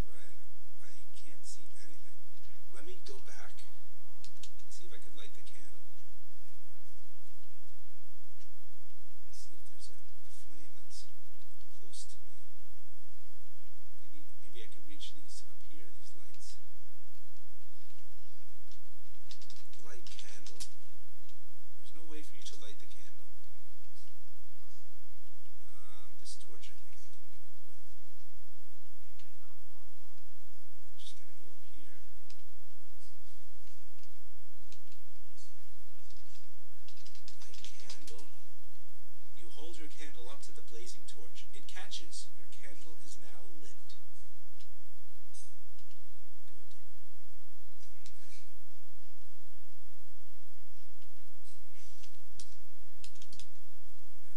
Alright. I can't see anything. Let me go back. See if I can light the candle. See if there's a flame that's close to me. Maybe I can reach these up here, these lights. Light candle. There's no way for you to light the candle. This torch I think I can make it with. Just gonna go up here. Light candle. You hold your candle up to the blazing torch. It catches. Your candle is now lit. Good.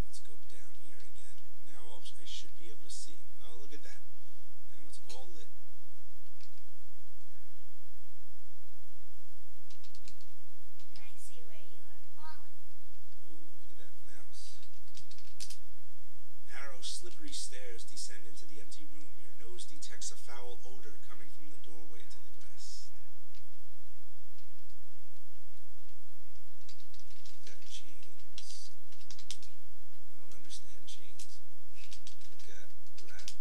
Let's go down here again. Now I should be able to see. Oh, look at that. Now it's all lit. And I see where you are falling. Ooh, look at that mouse. Narrow, slippery stairs descend into the empty room. Your nose detects a foul odor coming from the doorway to the west. Look at chains. I don't understand chains. Look at rat.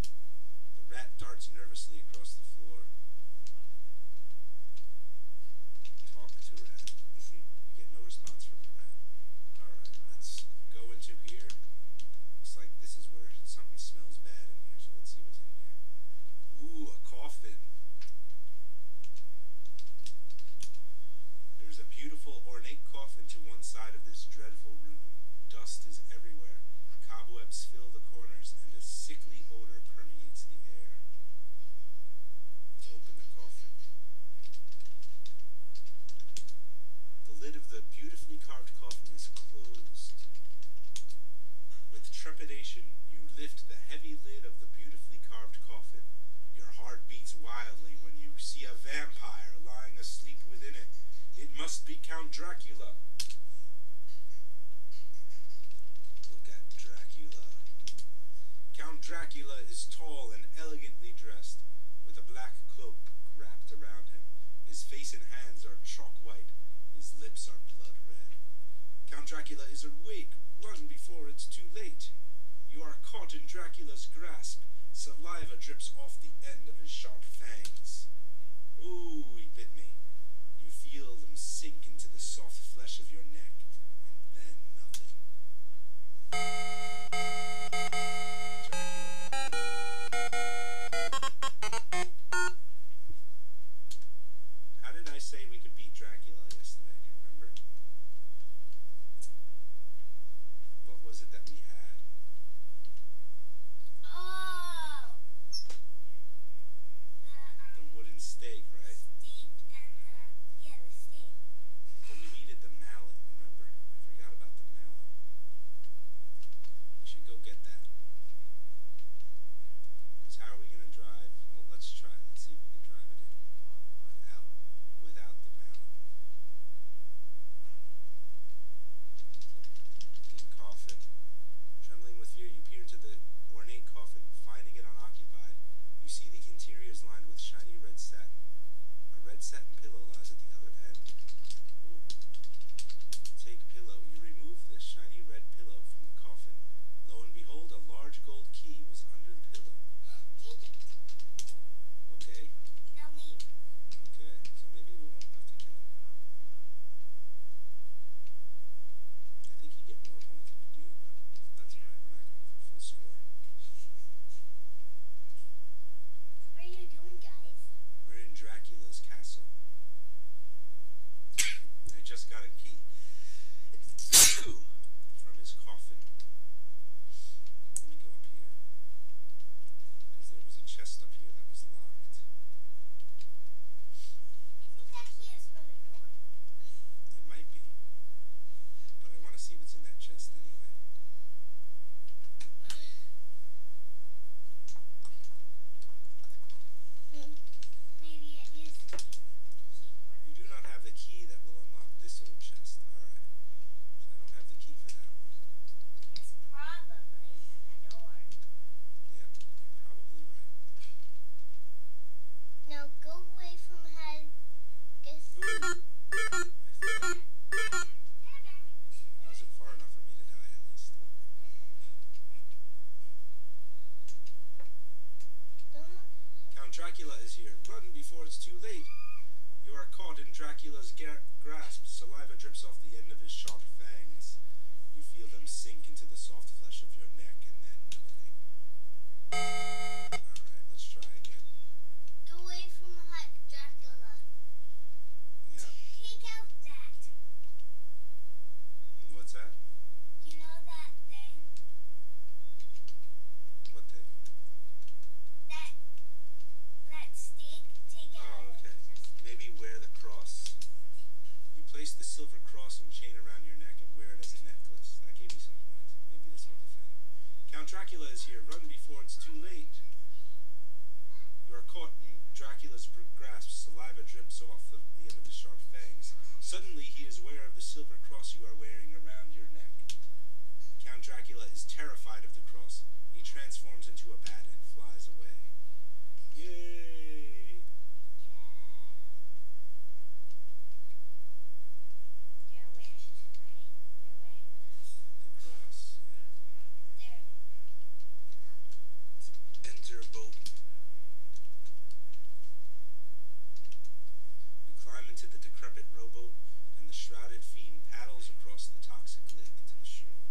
The rat darts nervously across the floor. Talk to rat. You get no response from the rat. Alright, let's go into here. Looks like this is where something smells bad in here, so let's see what's in here. Ooh, a coffin. trepidation, you lift the heavy lid of the beautifully carved coffin. Your heart beats wildly when you see a vampire lying asleep within it. It must be Count Dracula. Look at Dracula. Count Dracula is tall and elegantly dressed, with a black cloak wrapped around him. His face and hands are chalk white. His lips are blood red. Count Dracula is awake. Run before it's too late. You are caught in Dracula's grasp. Saliva drips off the end of his sharp fangs. Ooh, he bit me. You feel them sink into the soft flesh of your neck, and then nothing. How did I say we could beat Dracula yesterday? Do you remember? What was it that we had? Oh! The wooden stake, right? Steak and the steak. But we needed the mallet, remember? I forgot about the mallet. We should go get that. Because how are we going to drive? Well, let's try. Let's see if we can drive it in without the mallet. Looking coffin. Trembling with fear, you peer into the ornate coffin. Finding it unoccupied, you see the interior is lined with shiny red satin. A red satin pillow lies at the other end. Ooh. Take pillow. You remove the shiny red pillow from the coffin. Lo and behold, a large gold key was under the pillow. Take it. Okay. Now leave. Okay. So maybe we won't have to kill him. I think you get more points if you do, but that's alright. We're not going for full score. What are you doing, guys? We're in Dracula's castle. I just got a key from his coffin. Let me go up here. Because there was a chest up here that was locked. I think that key is for the door. It might be. But I want to see what's in that chest anyway. Maybe it is the key for You do not have the key that will unlock this old chest. Alright. So I don't have the key for that one. It's probably for the door. Yep, you're probably right. Now go away from Ooh. I fell. Wasn't far enough for me to die, at least. Count Dracula is here. Run before it's too late. You are caught in Dracula's grasp. Saliva drips off the end of his sharp fangs. You feel them sink into the soft flesh of your neck, and then nothing. Alright, let's try again. Go away from Dracula. Yeah? Take out that. What's that? You know that thing? What thing? That steak? Take it Oh, out. okay. Maybe wear the cross. You place the silver cross and chain around your neck and wear it as a necklace. That gave me some points. Maybe this will defend him. Count Dracula is here. Run before it's too late. You are caught in Dracula's grasp. Saliva drips off the end of his sharp fangs. Suddenly he is aware of the silver cross you are wearing around your neck. Count Dracula is terrified of the cross. He transforms into a bat and flies away. Yay! Get out. You're wearing it, right? You're wearing The cross. Yeah. there. Enter boat. You climb into the decrepit rowboat, and the shrouded fiend paddles across the toxic lake to the shore.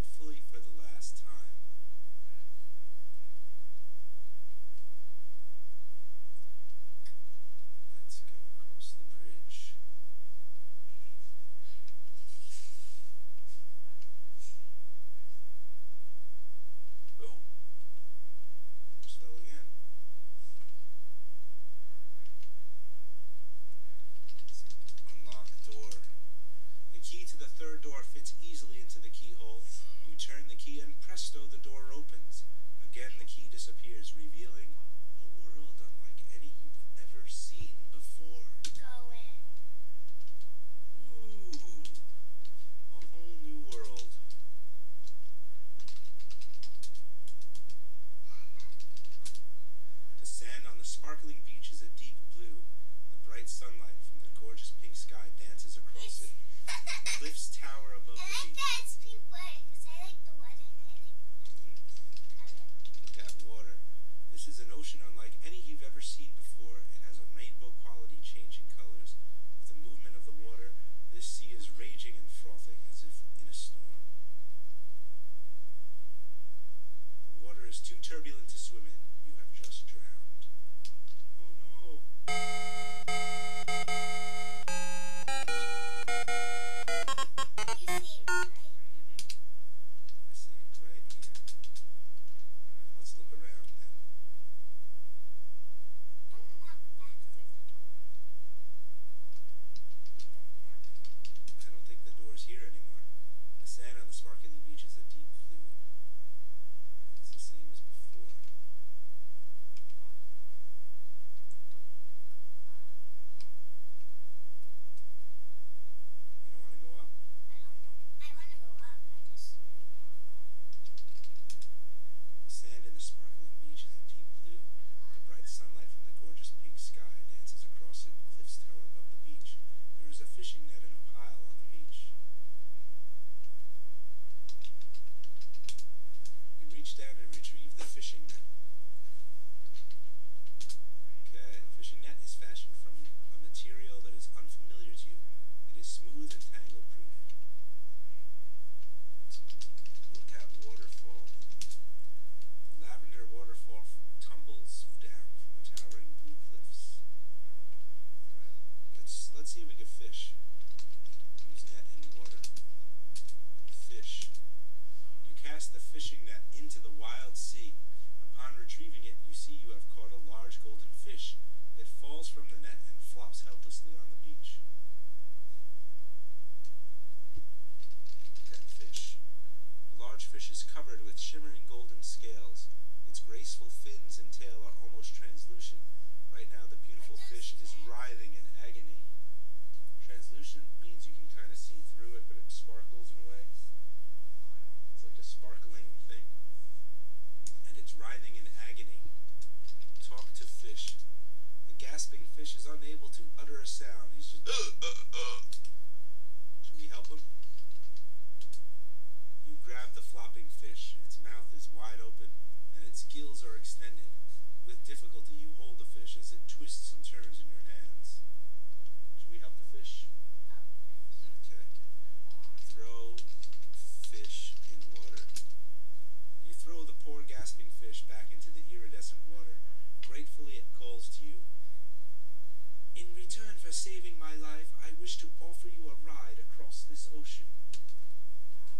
hopefully for the last time. Let's go across the bridge. Oh, almost fell again. Unlock door. The key to the third door fits easily into the keyhole. You turn the key and presto, the door opens. Again the key disappears, revealing a world unlike any you've ever seen before. Go in. Ooh, a whole new world. The sand on the sparkling beach is a deep blue. The bright sunlight from the gorgeous pink sky dances across it. Cliffs tower above I the like beach. that it's pink water because I like the water and I like the color. Look at water. This is an ocean unlike any you've ever seen before. It has a rainbow quality, changing colors. With the movement of the water, this sea is raging and frothing as if in a storm. The water is too turbulent to swim in. You have just drowned. Oh no! You see it, right? I see it right here. Alright, let's look around then. Don't walk back through the door. I don't think the door's here anymore. The sand on the sparkling beach is a deep blue. It's the same as before. You don't want to go up? I want to go up. I just The sand in the sparkling beach is a deep blue. The bright sunlight from the gorgeous pink sky dances across it. Cliffs tower above the beach. There is a fishing net in a pile on the beach. You reach down and retrieve the fishing net. Okay, the fishing net is fashioned from a material that is unfamiliar to you. It is smooth and tangle-proof. Look at waterfall. The lavender waterfall tumbles down from the towering blue cliffs. Alright, let's see if we can fish. Use net in water. Fish. You cast the fishing net into the wild sea. Upon retrieving it, you see you have caught a large golden fish. It falls from the net and flops helplessly on the beach. Look at fish. The large fish is covered with shimmering golden scales. Its graceful fins and tail are almost translucent. Right now, the beautiful fish is writhing in agony. Translucent means you can kind of see through it, but it sparkles in a way. It's like a sparkling thing. And it's writhing in agony. Talk to fish. The gasping fish is unable to utter a sound. He's just, Should we help him? You grab the flopping fish. Its mouth is wide open, and its gills are extended. With difficulty, you hold the fish as it twists and turns in your hands. Should we help the fish? Okay. Throw fish in water. You throw the poor gasping fish back into the iridescent water. Gratefully, it calls to you. In return for saving my life, I wish to offer you a ride across this ocean.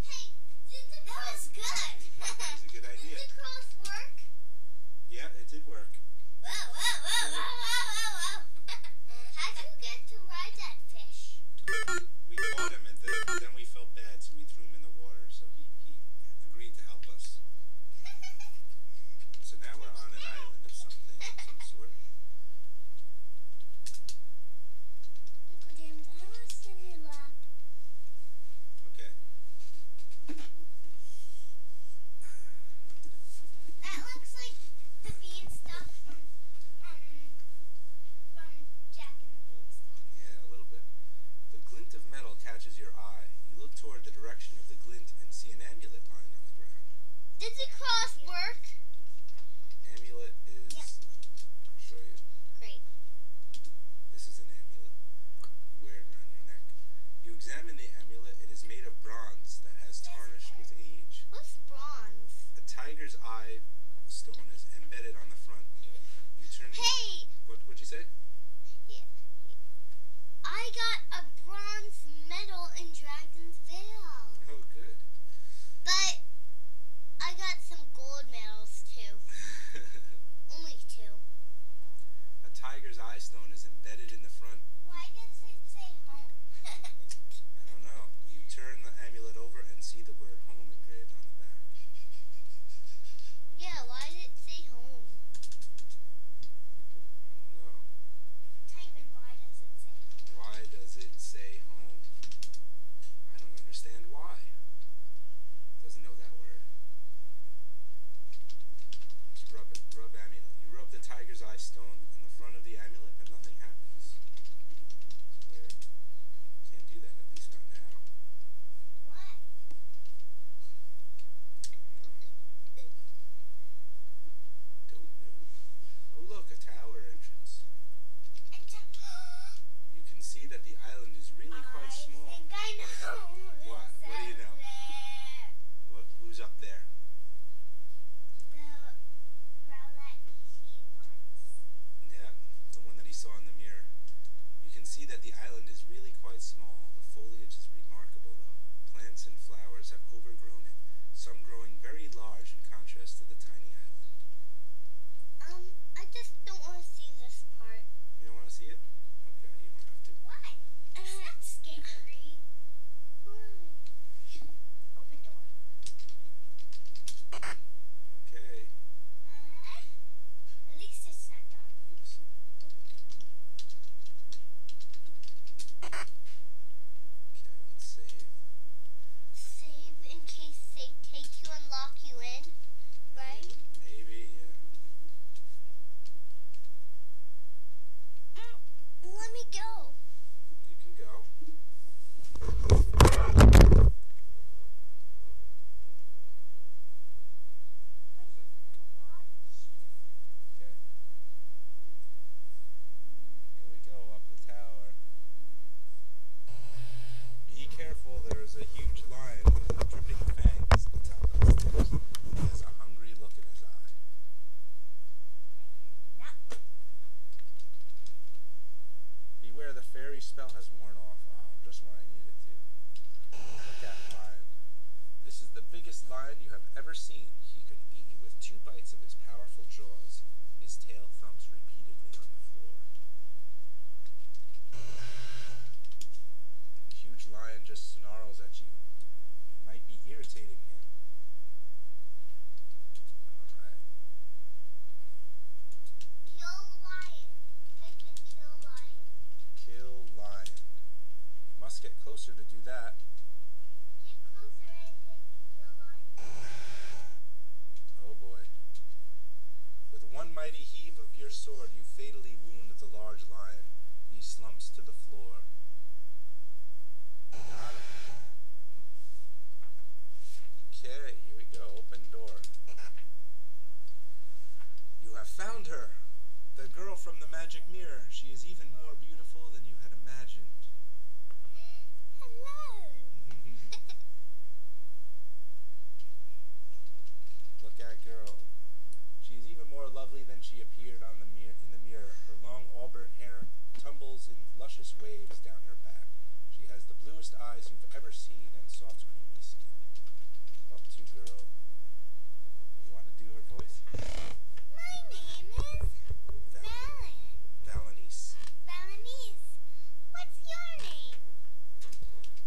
Hey, that was good. That was a good idea. Did the cross work? Yeah, it did work. Whoa, whoa, whoa, whoa, whoa, whoa, whoa. How'd you get to ride that fish? We caught him, and then we felt bad, so we threw him in the water. So he agreed to help us. So now we're on an island of some sort. Uncle James, I want to sit in your lap. Okay. That looks like the beanstalk from Jack and the Beanstalk. Yeah, a little bit. The glint of metal catches your eye. You look toward the direction of the glint and see an amulet lying on the ground. Did the cross work? Amulet is... Yeah. I'll show you. Great. This is an amulet. You wear it around your neck. You examine the amulet. It is made of bronze that has tarnished with age. stone in the front of the amulet, but nothing happens. It's weird. Can't do that, at least not now. Why? No. Don't know. Oh look, a tower entrance. And You can see that the island is really quite small. I think I know. What? What do you know? There. Who's up there? The girl that he wants. Yeah, the one that he saw in the mirror. You can see that the island is really quite small. The foliage is remarkable, though. Plants and flowers have overgrown it, some growing very large in contrast to the tiny island. I just don't want to see this part. You don't want to see it? Okay, you don't have to. Why? That's scary. Why? Open door. Okay. At least it's not dark. Oops. Open door. Okay, let's save. Save in case they take you and lock you in, right? Maybe, yeah. Let me go. You can go. I just want to watch you. Okay. Here we go, up the tower. Be careful, there is a huge lion with dripping fangs at the top of the stairs. He has a hungry look in his eye. No. Beware, the fairy spell has worn off. Oh, just when I need it to. Look at lion. This is the biggest lion you have ever seen. He could eat you with 2 bites of his powerful jaws. His tail thumps repeatedly on the floor. The huge lion just snarls at you. You might be irritating him. Alright. Kill lion. Pick and kill lion. Kill lion. You must get closer to do that. Get closer and pick and kill lion. Oh boy. With one mighty heave of your sword, you fatally wound the large lion. He slumps to the floor. Got him. Okay, here we go. Open door. You have found her. The girl from the magic mirror. She is even more beautiful than you had imagined. Hello. Look at girl. She is even more lovely than she appeared on in the mirror. Her long auburn hair tumbles in luscious waves down her back. She has the bluest eyes you've ever seen and soft, creamy skin. Up to girl. You want to do her voice? My name is Valenice. Valenice. What's your name?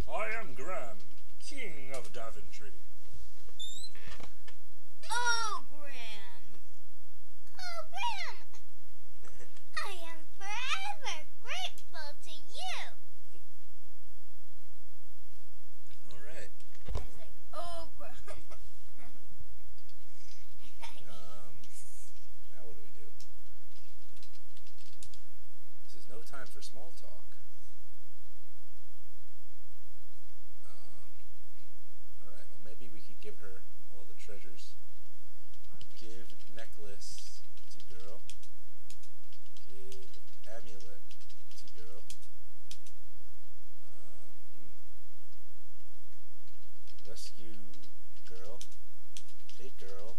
I am Graham, King of Daventry. Oh, Graham. Oh, Graham. I am forever grateful to you. Alright. I was like, oh, Graham. Now what do we do? This is no time for small talk. Alright, well maybe we could give her all the treasures. Give necklace to girl. Give amulet to girl. Rescue girl. Take girl.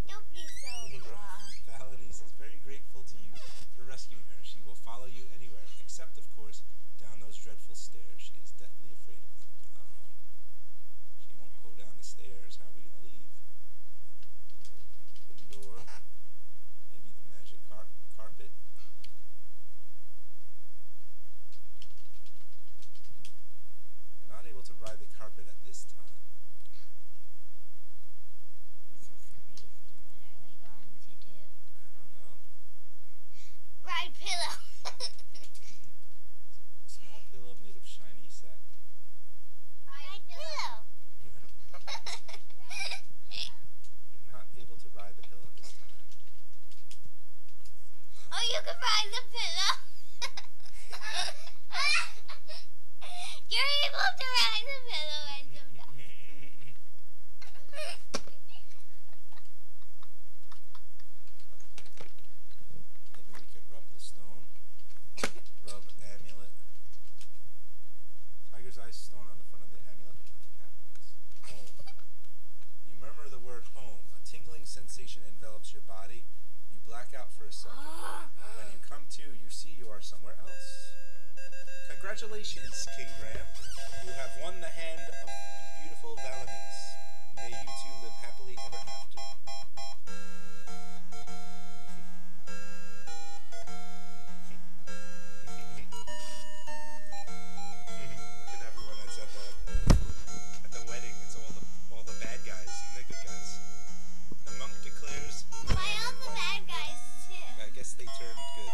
Don't be so rough. Valenice is very grateful to you for rescuing her. She will follow you anywhere, except, of course, down those dreadful stairs. She is deathly afraid of them. She won't go down the stairs. How are we going to leave? Open door. Maybe the magic carpet. You're not able to ride the carpet at this time. This is crazy. What are we going to do? I don't know. Ride pillow. Small pillow made of shiny satin. Ride pillow. You're not able to ride the pillow this time. the middle and the back. Maybe we can rub the stone. Rub amulet. Tiger's eye stone on the front of the amulet. Nothing happens. Home. You murmur the word home. A tingling sensation envelops your body. You black out for a second. When you come to, you see you are somewhere else. Congratulations, King Graham. You have won the hand of beautiful Valenice. May you two live happily ever after. Look at everyone that's at the wedding. It's all the bad guys and the good guys. The monk declares. Why all the bad guys too? I guess they turned good.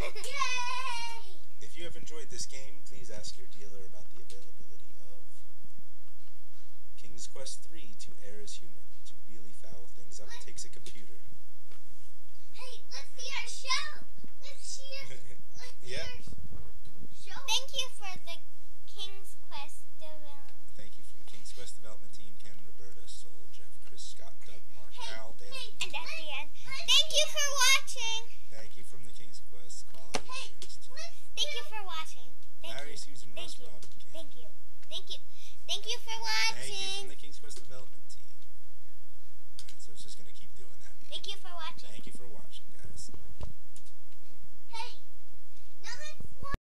Yay! If you have enjoyed this game, please ask your dealer about the availability of King's Quest 3 to err as human. To really foul things up takes a computer. Hey, let's see our show. Let's see our Yeah. show. Thank you for the King's Quest development. Thank you from King's Quest development team: Ken, Roberta, Sol, Jeff, Chris, Scott, Doug, Mark, Al, Dan. And at the end, thank you for watching. Thank you from the King's Quest quality assurance team. Thank you for watching. Larry, Susan, Russ, Rob, and Ken. Thank you. Thank you. Thank you for Thank you from watching. the King's Quest development team. Alright, so it's just gonna keep doing that. Thank you for watching. Thank you for watching, guys. Hey.